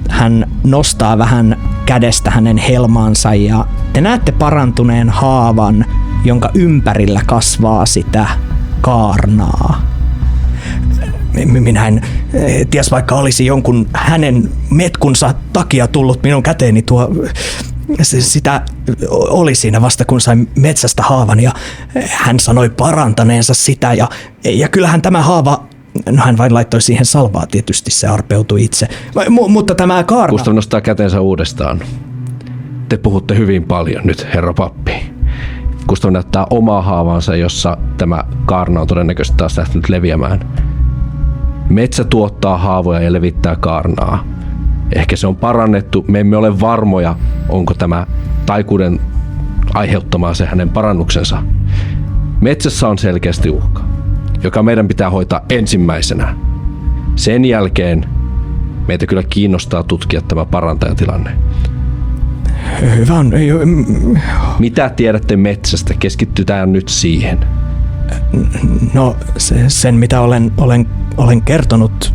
hän nostaa vähän kädestä hänen helmaansa ja te näette parantuneen haavan, jonka ympärillä kasvaa sitä kaarnaa. Minä en ties, vaikka olisi jonkun hänen metkunsa takia tullut minun käteeni sitä oli siinä vasta kun sain metsästä haavan ja hän sanoi parantaneensa sitä ja kyllähän tämä haava, no hän vain laittoi siihen salvaa, tietysti se arpeutui itse, mutta tämä kaarna... Gustav nostaa kätensä uudestaan. Te puhutte hyvin paljon nyt, herra pappi. Gustav näyttää omaa haavaansa, jossa tämä kaarna on todennäköisesti taas lähtenyt leviämään. Metsä tuottaa haavoja ja levittää kaarnaa. Ehkä se on parannettu. Me emme ole varmoja, onko tämä taikuuden aiheuttamaa se hänen parannuksensa. Metsässä on selkeästi uhka, joka meidän pitää hoitaa ensimmäisenä. Sen jälkeen meitä kyllä kiinnostaa tutkia tämä parantajatilanne. Hyvä on. Mitä tiedätte metsästä? Keskitytään nyt siihen. No sen mitä olen kertonut,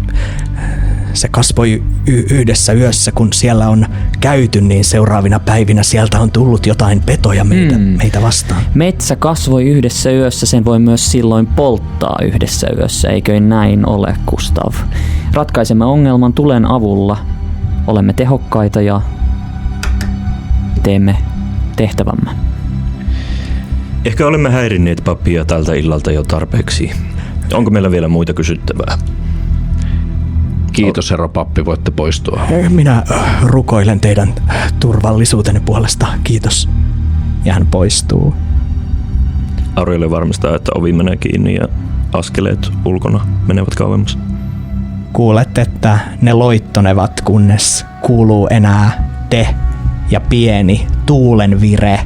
se kasvoi yhdessä yössä, kun siellä on käyty, niin seuraavina päivinä sieltä on tullut jotain petoja meitä vastaan. Metsä kasvoi yhdessä yössä, sen voi myös silloin polttaa yhdessä yössä, eikö näin ole, Gustav? Ratkaisemme ongelman tulen avulla, olemme tehokkaita ja teemme tehtävämme. Ehkä olemme häirinneet pappia tältä illalta jo tarpeeksi. Onko meillä vielä muita kysyttävää? Kiitos, herra pappi, voitte poistua. Minä rukoilen teidän turvallisuutenne puolesta, kiitos. Ja hän poistuu. Aurielle varmistaa, että ovi menee kiinni ja askeleet ulkona menevät kauemmas. Kuulet, että ne loittonevat, kunnes kuuluu enää te ja pieni tuulenvire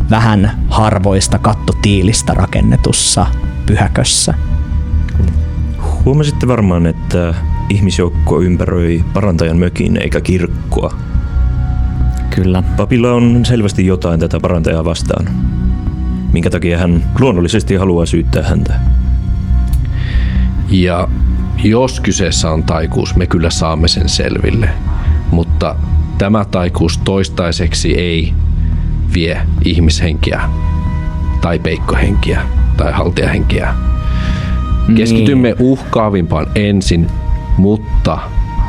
vähän harvoista kattotiilistä rakennetussa pyhäkössä. Huomasitte varmaan, että ihmisjoukko ympäröi parantajan mökin eikä kirkkoa. Kyllä. Papilla on selvästi jotain tätä parantajaa vastaan, minkä takia hän luonnollisesti haluaa syyttää häntä. Ja jos kyseessä on taikuus, me kyllä saamme sen selville, mutta tämä taikuus toistaiseksi ei vie ihmishenkiä tai peikkohenkiä tai haltijahenkiä. Keskitymme uhkaavimpaan ensin, mutta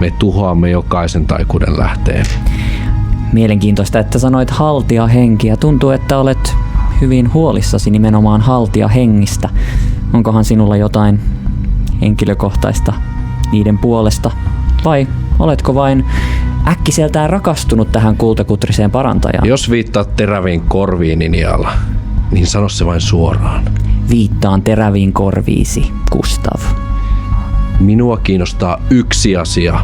me tuhoamme jokaisen taikuuden lähteen. Mielenkiintoista, että sanoit haltijahenkiä. Tuntuu, että olet hyvin huolissasi nimenomaan haltijahengistä. Onkohan sinulla jotain henkilökohtaista niiden puolesta? Vai oletko vain äkkiseltään rakastunut tähän kultakutriseen parantajaan? Jos viittaat teräviin korviin, Iniala, niin sano se vain suoraan. Viittaan teräviin korviisi, Gustav. Minua kiinnostaa yksi asia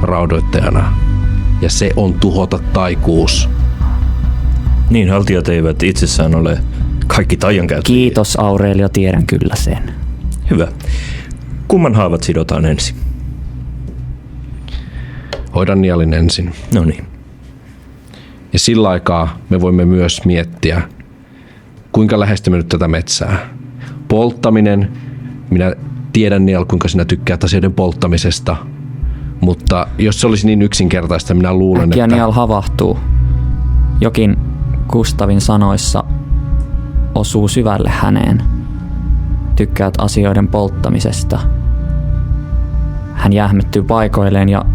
raudoittajana, ja se on tuhota taikuus. Niin, haltijat eivät itsessään ole kaikki taiankäyttäjiä. Kiitos, Aurelio, tiedän kyllä sen. Hyvä. Kumman haavat sidotaan ensin? Hoidan Nialin ensin. No niin. Ja sillä aikaa me voimme myös miettiä, kuinka lähestymme nyt tätä metsää. Polttaminen, minä tiedän Nial, kuinka sinä tykkäät asioiden polttamisesta, mutta jos se olisi niin yksinkertaista, minä luulen, Äkkiä että... Nial havahtuu. Jokin Gustavin sanoissa osuu syvälle häneen. Tykkäät asioiden polttamisesta. Hän jähmettyy paikoilleen ja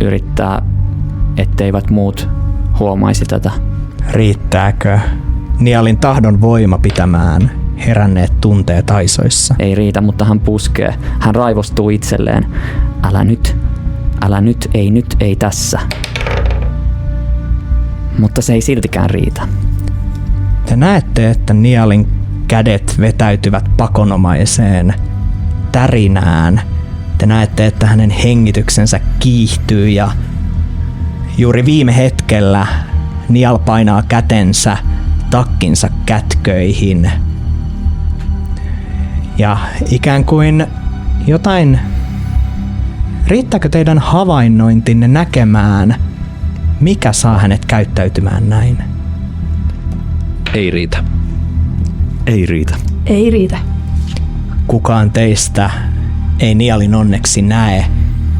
yrittää, etteivät muut huomaisi tätä. Riittääkö Nialin tahdon voima pitämään heränneet tunteet aisoissa? Ei riitä, mutta hän puskee. Hän raivostuu itselleen. Älä nyt, ei tässä. Mutta se ei siltikään riitä. Te näette, että Nialin kädet vetäytyvät pakonomaiseen tärinään. Te näette, että hänen hengityksensä kiihtyy ja juuri viime hetkellä Nial painaa kätensä takkinsa kätköihin. Ja ikään kuin jotain... Riittääkö teidän havainnointinne näkemään, mikä saa hänet käyttäytymään näin? Ei riitä. Ei riitä. Ei riitä. Kukaan teistä ei Nialin onneksi näe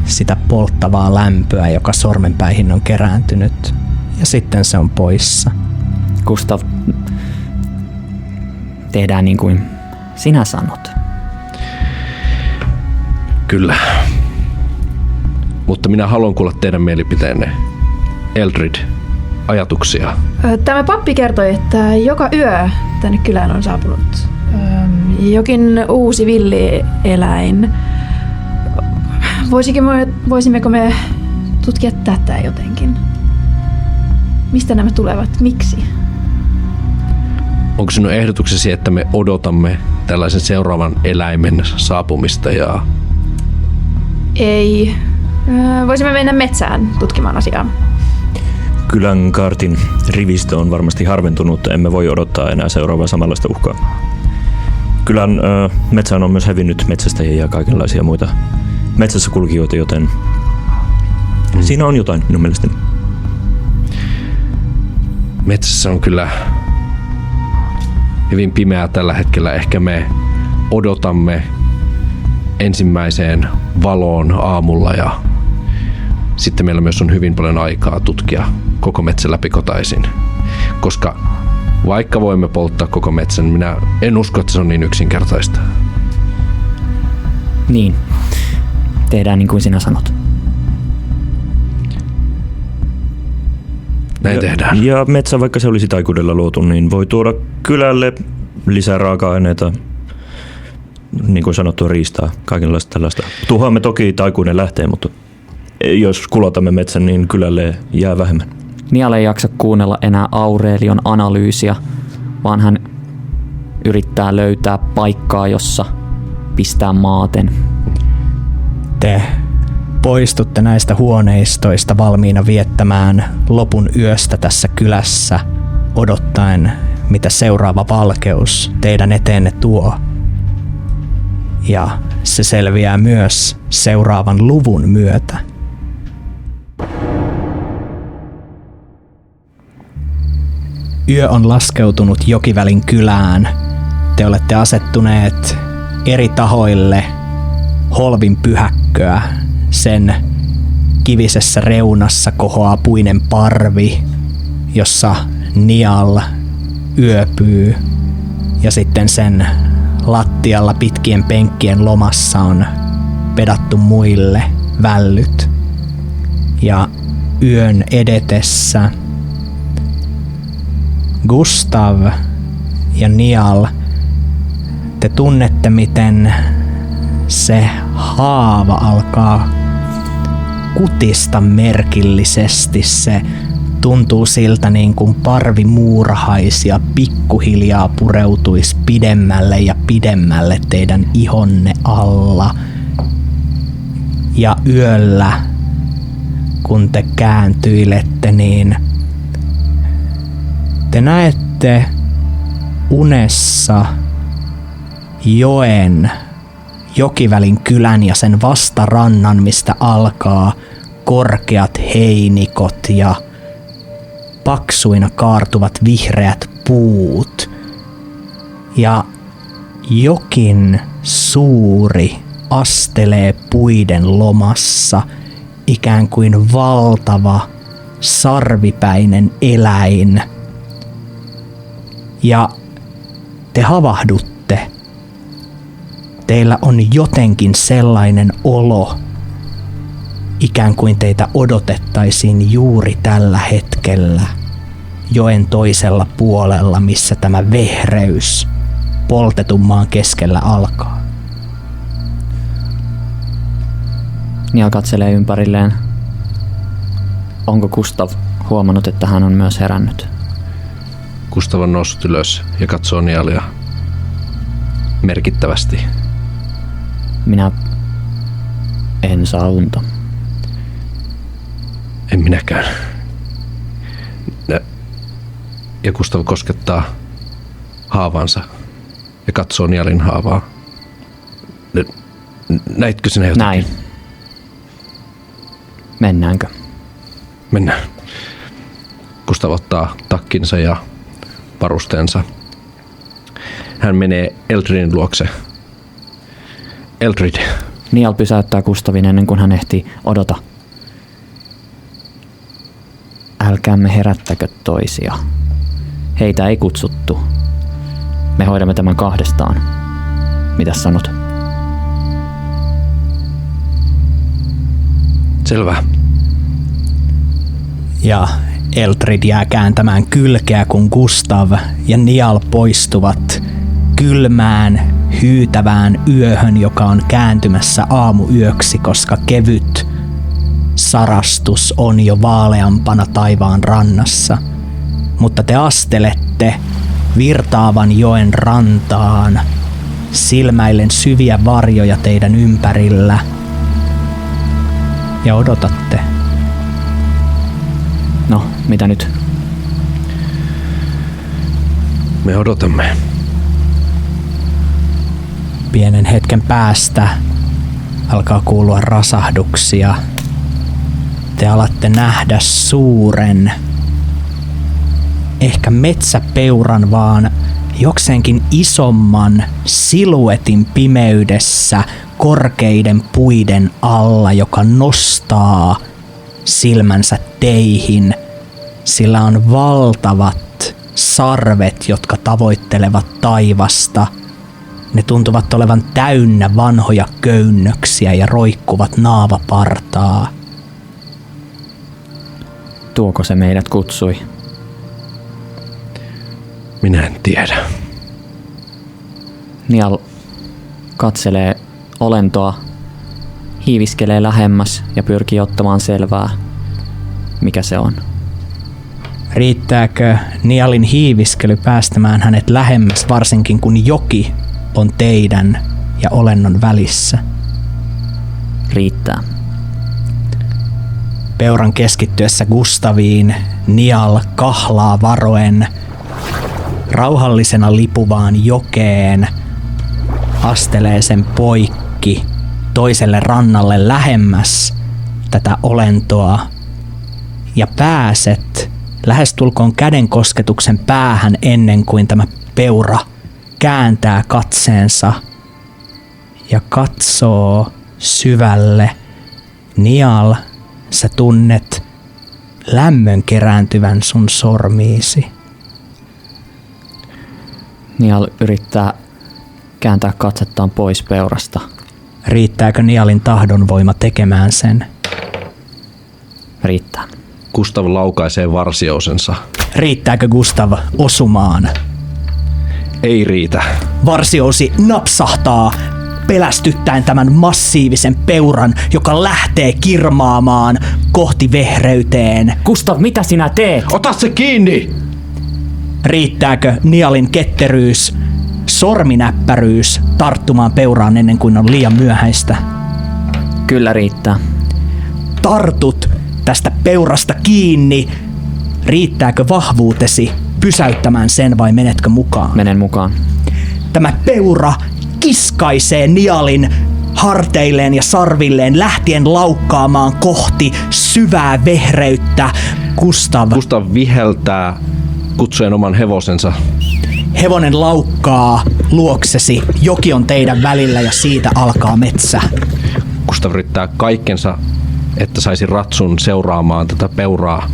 sitä polttavaa lämpöä, joka sormenpäihin on kerääntynyt. Ja sitten se on poissa. Gustav, tehdään niin kuin sinä sanot. Kyllä. Mutta minä haluan kuulla teidän mielipiteenne. Eldrid, ajatuksia. Tämä pappi kertoi, että joka yö tänne kylään on saapunut jokin uusi villieläin. Voisimmeko me tutkia tätä jotenkin? Mistä nämä tulevat? Miksi? Onko sinun ehdotuksesi, että me odotamme tällaisen seuraavan eläimen saapumista ja... Ei. Voisimme mennä metsään tutkimaan asiaa. Kylän kaartin rivistö on varmasti harventunut. Emme voi odottaa enää seuraavaa samanlaista uhkaa. Kylän metsään on myös hävinnyt metsästäjiä ja kaikenlaisia muita metsässä kulkijoita, joten siinä on jotain minun mielestäni. Metsässä on kyllä hyvin pimeää tällä hetkellä. Ehkä me odotamme ensimmäiseen valoon aamulla ja sitten meillä myös on hyvin paljon aikaa tutkia koko metsä läpikotaisin. Koska vaikka voimme polttaa koko metsän, minä en usko, että se on niin yksinkertaista. Niin, tehdään niin kuin sinä sanot. Näin tehdään. Ja metsä, vaikka se olisi taikuudella luotu, niin voi tuoda kylälle lisää raaka-aineita, niin kuin sanottua, riistaa, kaikenlaista tällaista. Tuhoamme toki taikuuden lähteen, mutta jos kulotamme metsän, niin kylälle jää vähemmän. Niall ei jaksa kuunnella enää Aurelion analyysiä, vaan hän yrittää löytää paikkaa, jossa pistää maaten. Te poistutte näistä huoneistoista valmiina viettämään lopun yöstä tässä kylässä, odottaen, mitä seuraava valkeus teidän eteenne tuo. Ja se selviää myös seuraavan luvun myötä. Yö on laskeutunut Jokivälin kylään. Te olette asettuneet eri tahoille Holvin pyhäkköä. Sen kivisessä reunassa kohoaa puinen parvi, jossa Niall yöpyy. Ja sitten sen lattialla pitkien penkkien lomassa on pedattu muille vällyt. Ja yön edetessä Gustav ja Niall, te tunnette, miten se haava alkaa kutista merkillisesti. Se tuntuu siltä, niin kuin parvimuurahaisia pikkuhiljaa pureutuisi pidemmälle ja pidemmälle teidän ihonne alla. Ja yöllä, kun te kääntyilette, niin te näette unessa joen, Jokivälin kylän ja sen vastarannan, mistä alkaa korkeat heinikot ja paksuina kaartuvat vihreät puut. Ja jokin suuri astelee puiden lomassa, ikään kuin valtava sarvipäinen eläin. Ja te havahdutte. Teillä on jotenkin sellainen olo, ikään kuin teitä odotettaisiin juuri tällä hetkellä joen toisella puolella, missä tämä vehreys poltetun maan keskellä alkaa. Niall katselee ympärilleen. Onko Gustav huomannut, että hän on myös herännyt? Gustav on noussut ylös ja katsoo Niallia merkittävästi. Minä en saa unta. En minäkään. Ja Gustav koskettaa haavansa ja katsoo Niallin haavaa. Näitkö sinä jotakin? Näin. Mennäänkö? Mennään. Gustav ottaa takkinsa ja varusteensa. Hän menee Eldridin luokse. Eldrid, Niall pysäyttää Gustavin ennen kuin hän ehtii. Odota. Älkäämme herättäkö toisia. Heitä ei kutsuttu. Me hoidamme tämän kahdestaan. Mitäs sanot? Selvä. Ja Eldrid jää kääntämään kylkeä, kun Gustav ja Niall poistuvat kylmään, hyytävään yöhön, joka on kääntymässä aamuyöksi, koska kevyt sarastus on jo vaaleampana taivaan rannassa. Mutta te astelette virtaavan joen rantaan, silmäillen syviä varjoja teidän ympärillä, ja odotatte. No, mitä nyt? Me odotamme. Pienen hetken päästä alkaa kuulua rasahduksia. Te alatte nähdä suuren, ehkä metsäpeuran, vaan jokseenkin isomman siluetin pimeydessä korkeiden puiden alla, joka nostaa silmänsä teihin. Sillä on valtavat sarvet, jotka tavoittelevat taivasta. Ne tuntuvat olevan täynnä vanhoja köynnöksiä ja roikkuvat naavapartaa. Tuoko se meidät kutsui? Minä en tiedä. Niall katselee olentoa, hiiviskelee lähemmäs ja pyrkii ottamaan selvää, mikä se on. Riittääkö Niallin hiiviskely päästämään hänet lähemmäs, varsinkin kun joki on teidän ja olennon välissä? Riittää. Peuran keskittyessä Gustaviin Niall kahlaa varoen rauhallisena lipuvaan jokeen, astelee sen poikki toiselle rannalle lähemmäs tätä olentoa ja pääset lähestulkoon käden kosketuksen päähän ennen kuin tämä peura kääntää katseensa ja katsoo syvälle. Niall, sä tunnet lämmön kerääntyvän sun sormiisi. Niall yrittää kääntää katsettaan pois peurasta. Riittääkö Niallin tahdonvoima tekemään sen? Riittää. Gustav laukaisee varsiousensa. Riittääkö Gustav osumaan? Ei riitä. Varsiousi napsahtaa pelästyttäen tämän massiivisen peuran, joka lähtee kirmaamaan kohti vehreyteen. Gustav, mitä sinä teet? Ota se kiinni! Riittääkö Niallin ketteryys, sorminäppäryys tarttumaan peuraan ennen kuin on liian myöhäistä? Kyllä riittää. Tartut tästä peurasta kiinni. Riittääkö vahvuutesi pysäyttämään sen vai menetkö mukaan? Menen mukaan. Tämä peura kiskaisee Niallin harteilleen ja sarvilleen lähtien laukkaamaan kohti syvää vehreyttä. Gustav viheltää kutsuen oman hevosensa. Hevonen laukkaa luoksesi. Joki on teidän välillä ja siitä alkaa metsä. Gustav yrittää kaikkensa, että saisi ratsun seuraamaan tätä peuraa.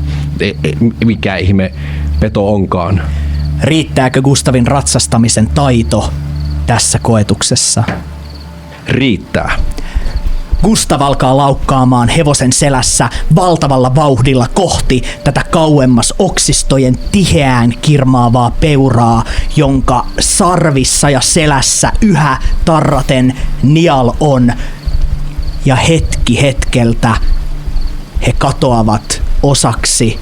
Mikä ihme peto onkaan. Riittääkö Gustavin ratsastamisen taito tässä koetuksessa? Riittää. Gustav alkaa laukkaamaan hevosen selässä valtavalla vauhdilla kohti tätä kauemmas oksistojen tiheään kirmaavaa peuraa, jonka sarvissa ja selässä yhä tarraten Niall on. Ja hetki hetkeltä he katoavat osaksi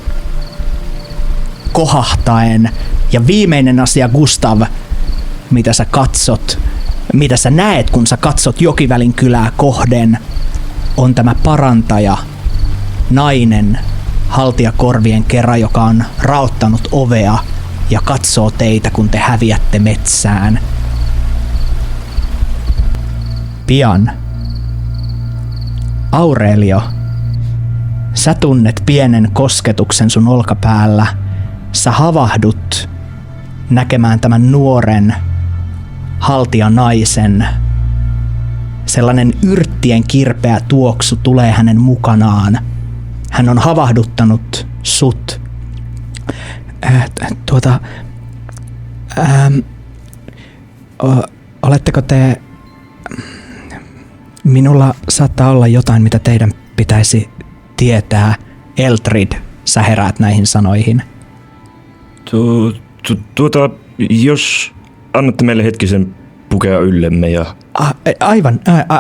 kohahtaen. Ja viimeinen asia, Gustav, mitä sä katsot, mitä sä näet, kun sä katsot Jokivälin kylää kohden, on tämä parantaja, nainen, haltijakorvien kera, joka on raottanut ovea ja katsoo teitä, kun te häviätte metsään. Pian. Aurelio, sä tunnet pienen kosketuksen sun olkapäällä. Sä havahdut näkemään tämän nuoren haltijanaisen sellainen yrttien kirpeä tuoksu tulee hänen mukanaan. Hän on havahduttanut sut. Oletteko te... Minulla saattaa olla jotain, mitä teidän pitäisi tietää. Eldrid, sä heräät näihin sanoihin. Jos annatte meille hetkisen pukea yllemme ja...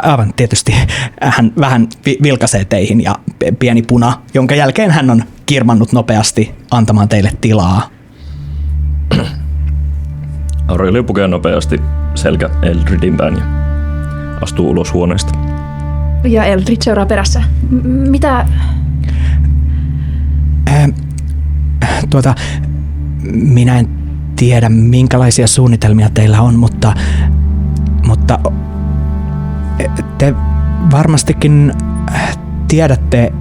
Aivan tietysti. Hän vähän vilkaisee teihin ja pieni puna, jonka jälkeen hän on kirmannut nopeasti antamaan teille tilaa. Aurelio pukee nopeasti selkä Eldridin pään ja astuu ulos huoneesta. Ja Eldrid seuraa perässä. Mitä? Minä en tiedä, minkälaisia suunnitelmia teillä on, mutta te varmastikin tiedätte,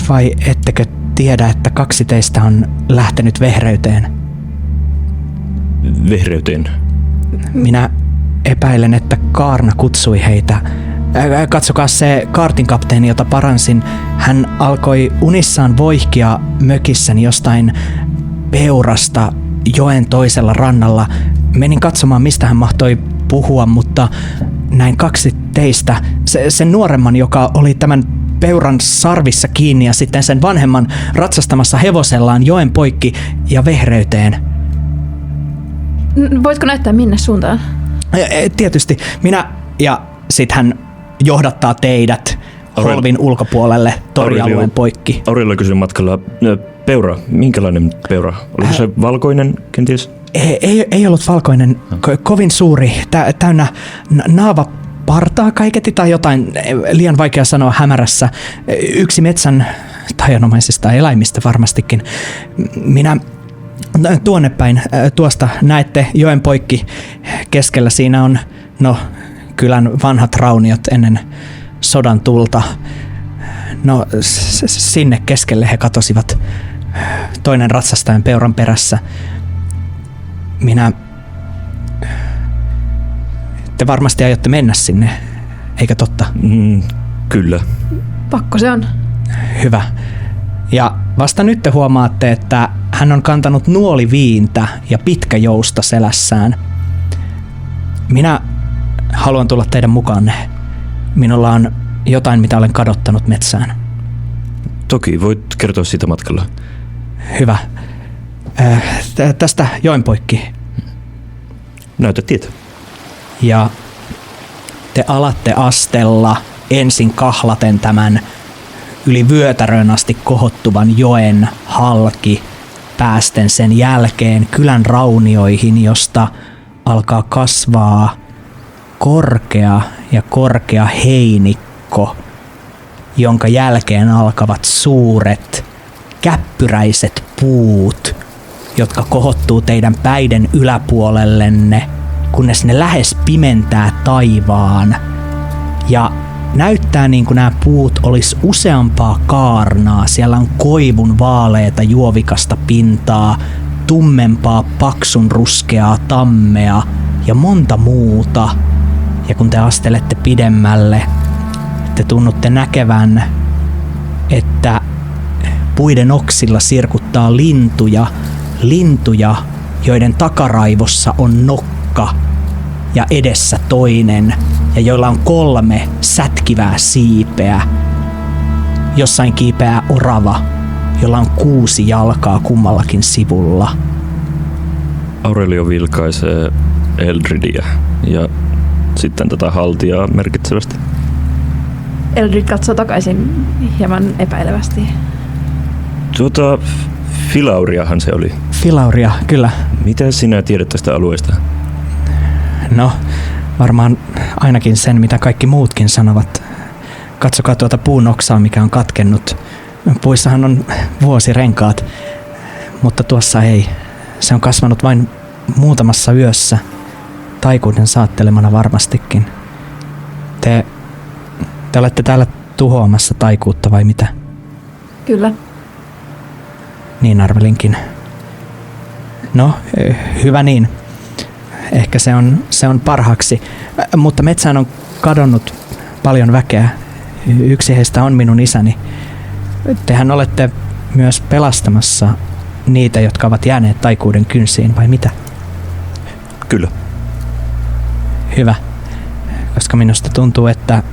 vai ettekö tiedä, että 2 teistä on lähtenyt vehreyteen? Vehreyteen? Minä epäilen, että Kaarna kutsui heitä. Katsokaa se kaartin kapteeni, jota paransin. Hän alkoi unissaan voihkia mökissäni jostain peurasta joen toisella rannalla. Menin katsomaan, mistä hän mahtoi puhua, mutta näin 2 teistä. Sen nuoremman, joka oli tämän peuran sarvissa kiinni, ja sitten sen vanhemman ratsastamassa hevosellaan joen poikki ja vehreyteen. Voitko näyttää minne suuntaan? Tietysti. Ja sit hän johdattaa teidät holvin ulkopuolelle torialueen poikki. Aurelio kysyi matkalla, peura, minkälainen peura? Oliko se valkoinen kenties? Ei ollut valkoinen, kovin suuri, täynnä naavapartaa kaiketi tai jotain, liian vaikea sanoa hämärässä. Yksi metsän taianomaisista eläimistä varmastikin. Minä tuonne päin, tuosta näette joen poikki keskellä, siinä on kylän vanhat rauniot ennen sodan tulta. Sinne keskelle he katosivat, toinen ratsastajan peuran perässä. Te varmasti aiotte mennä sinne, eikö totta? Kyllä. Pakko se on. Hyvä. Ja vasta nyt te huomaatte, että hän on kantanut nuoliviintä ja pitkäjousta selässään. Minä haluan tulla teidän mukaanne. Minulla on jotain, mitä olen kadottanut metsään. Toki, voit kertoa siitä matkalla. Hyvä. Tästä joen poikki. Näytä tietä. Ja te alatte astella ensin kahlaten tämän yli vyötärön asti kohottuvan joen halki, päästen sen jälkeen kylän raunioihin, josta alkaa kasvaa korkea heinikko, jonka jälkeen alkavat suuret käppyräiset puut, jotka kohottuu teidän päiden yläpuolellenne, kunnes ne lähes pimentää taivaan. Ja näyttää niin kuin nämä puut olisi useampaa kaarnaa. Siellä on koivun vaaleita juovikasta pintaa, tummempaa paksun ruskeaa tammea ja monta muuta. Ja kun te astelette pidemmälle, te tunnutte näkevän, että puiden oksilla sirkuttaa lintuja, joiden takaraivossa on nokka ja edessä toinen, ja joilla on 3 sätkivää siipeä. Jossain kiipeää orava, jolla on 6 jalkaa kummallakin sivulla. Aurelio vilkaisee Eldridiä ja sitten tätä haltijaa merkitsevästi. Eldrid katsoo takaisin hieman epäilevästi. Filauriahan se oli. Filauria, kyllä. Mitä sinä tiedät tästä alueesta? No, varmaan ainakin sen, mitä kaikki muutkin sanovat. Katsokaa tuota puun oksaa, mikä on katkennut. Puissahan on vuosirenkaat, mutta tuossa ei. Se on kasvanut vain muutamassa yössä. Taikuuden saattelemana varmastikin. Te olette täällä tuhoamassa taikuutta vai mitä? Kyllä. Niin arvelinkin. No, hyvä niin. Ehkä se on parhaaksi. Mutta metsään on kadonnut paljon väkeä. Yksi heistä on minun isäni. Tehän olette myös pelastamassa niitä, jotka ovat jääneet taikuuden kynsiin, vai mitä? Kyllä. Hyvä, koska minusta tuntuu, että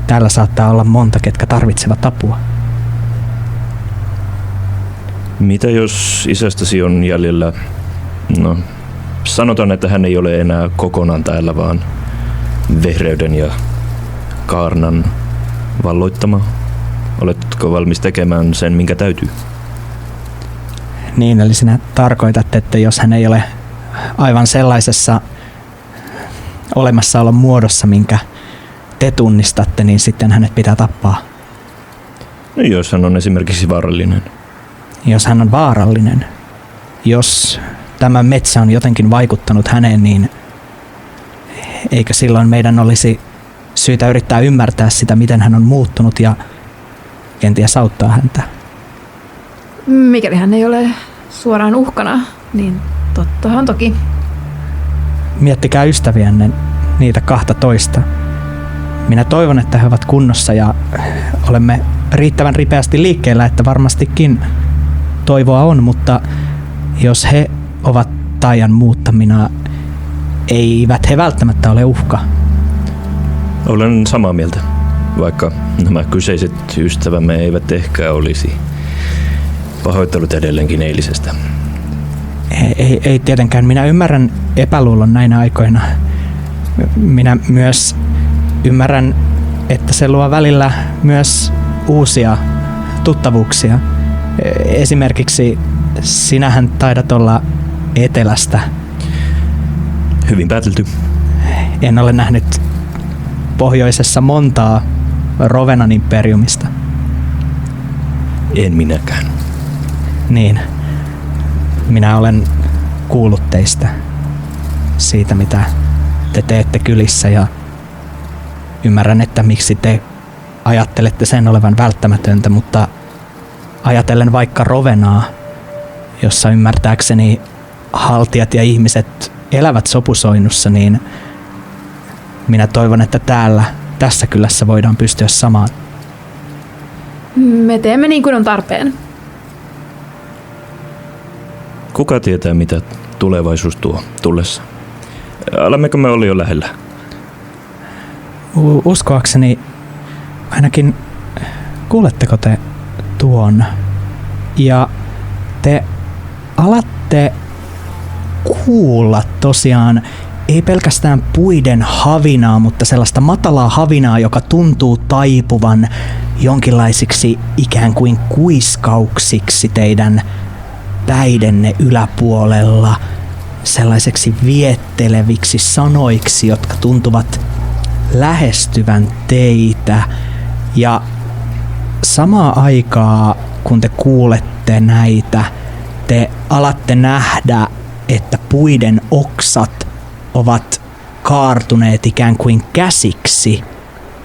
täällä saattaa olla monta, ketkä tarvitsevat apua. Mitä jos isästäsi on jäljellä, no sanotaan, että hän ei ole enää kokonaan täällä, vaan vehreyden ja kaarnan valloittama? Oletko valmis tekemään sen, minkä täytyy? Niin, eli sinä tarkoitat, että jos hän ei ole aivan sellaisessa olemassaolon muodossa, minkä te tunnistatte, niin sitten hänet pitää tappaa. No, jos hän on esimerkiksi vaarallinen. Jos hän on vaarallinen, jos tämä metsä on jotenkin vaikuttanut häneen, niin eikö silloin meidän olisi syytä yrittää ymmärtää sitä, miten hän on muuttunut ja kenties auttaa häntä? Mikäli hän ei ole suoraan uhkana, niin tottahan toki. Miettikää ystäviänne, niitä 12. Minä toivon, että he ovat kunnossa ja olemme riittävän ripeästi liikkeellä, että varmastikin toivoa on, mutta jos he ovat taian muuttamina, eivät he välttämättä ole uhka. Olen samaa mieltä, vaikka nämä kyseiset ystävämme eivät ehkä olisi. Pahoittelut edelleenkin eilisestä. Ei tietenkään. Minä ymmärrän epäluulon näinä aikoina. Minä myös ymmärrän, että se luo välillä myös uusia tuttavuuksia. Esimerkiksi sinähän taidat olla etelästä. Hyvin päätelty. En ole nähnyt pohjoisessa montaa Rovenan imperiumista. En minäkään. Niin. Minä olen kuullut teistä siitä, mitä te teette kylissä ja ymmärrän, että miksi te ajattelette sen olevan välttämätöntä, mutta ajatellen vaikka Rovenaa, jossa ymmärtääkseni haltijat ja ihmiset elävät sopusoinnussa, niin minä toivon, että tässä kylässä voidaan pystyä samaan. Me teemme niin kuin on tarpeen. Kuka tietää, mitä tulevaisuus tuo tullessa? Olemmeko me olla jo lähellä? Uskoakseni ainakin kuuletteko te tuon? Ja te alatte kuulla tosiaan ei pelkästään puiden havinaa, mutta sellaista matalaa havinaa, joka tuntuu taipuvan jonkinlaisiksi ikään kuin kuiskauksiksi teidän päidenne yläpuolella, sellaiseksi vietteleviksi sanoiksi, jotka tuntuvat lähestyvän teitä. Ja samaa aikaa, kun te kuulette näitä, te alatte nähdä, että puiden oksat ovat kaartuneet ikään kuin käsiksi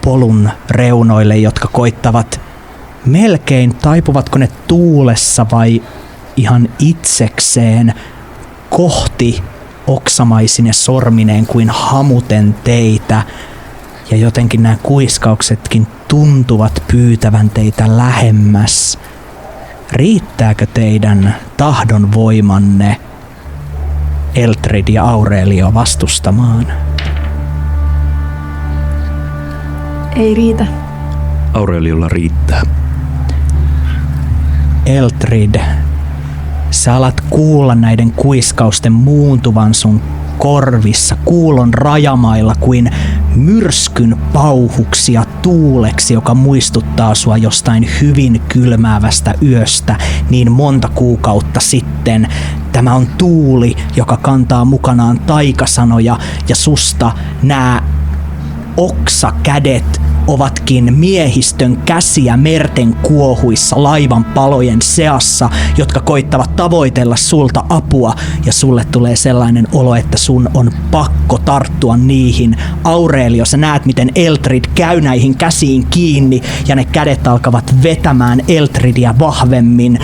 polun reunoille, jotka koittavat melkein, taipuvatko ne tuulessa vai ihan itsekseen kohti oksamaisine sormineen kuin hamuten teitä. Ja jotenkin nämä kuiskauksetkin tuntuvat pyytävän teitä lähemmäs. Riittääkö teidän tahdon voimanne Eltrid ja Aurelio vastustamaan? Ei riitä. Aureliolla riittää. Eltrid, sä alat kuulla näiden kuiskausten muuntuvan sun korvissa, kuulon rajamailla kuin myrskyn pauhuksia tuuleksi, joka muistuttaa sua jostain hyvin kylmäävästä yöstä niin monta kuukautta sitten. Tämä on tuuli, joka kantaa mukanaan taikasanoja ja susta nämä oksakädet ovatkin miehistön käsiä merten kuohuissa laivan palojen seassa, jotka koittavat tavoitella sulta apua, ja sulle tulee sellainen olo, että sun on pakko tarttua niihin. Aurelio, sä näet, miten Eltrid käy näihin käsiin kiinni, ja ne kädet alkavat vetämään Eltridia vahvemmin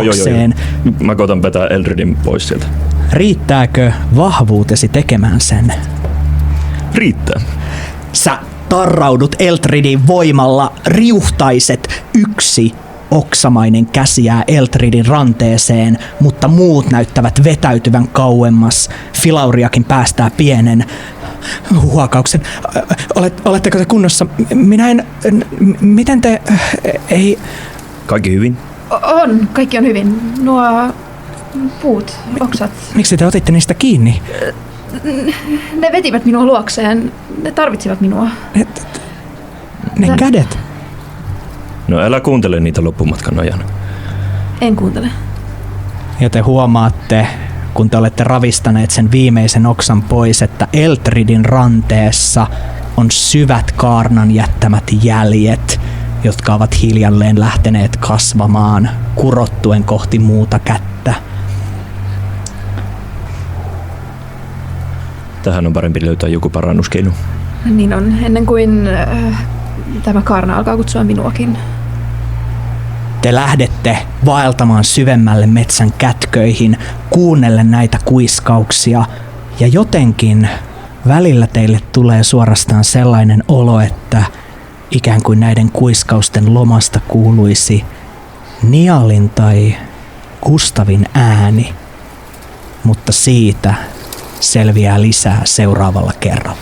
luokseen. Mä koitan vetää Eltridin pois sieltä. Riittääkö vahvuutesi tekemään sen? Riittää. Sä tarraudut Eltridin voimalla, riuhtaiset. Yksi oksamainen käsi jää Eltridin ranteeseen, mutta muut näyttävät vetäytyvän kauemmas. Filauriakin päästää pienen huokauksen. Oletteko te kunnossa? Minä en... Miten te... Ei... Kaikki hyvin? On, kaikki on hyvin. Nuo puut, oksat. Miksi te otitte niistä kiinni? Ne vetivät minua luokseen. Ne tarvitsivat minua. Ne kädet. No älä kuuntele niitä loppumatkan ajan. En kuuntele. Ja te huomaatte, kun te olette ravistaneet sen viimeisen oksan pois, että Eltridin ranteessa on syvät kaarnan jättämät jäljet, jotka ovat hiljalleen lähteneet kasvamaan, kurottuen kohti muuta kättä. Tähän on parempi löytää joku parannuskeino. Niin on, ennen kuin tämä kaarna alkaa kutsua minuakin. Te lähdette vaeltamaan syvemmälle metsän kätköihin, kuunnellen näitä kuiskauksia, ja jotenkin välillä teille tulee suorastaan sellainen olo, että ikään kuin näiden kuiskausten lomasta kuuluisi Nialin tai Gustavin ääni, mutta siitä selviää lisää seuraavalla kerralla.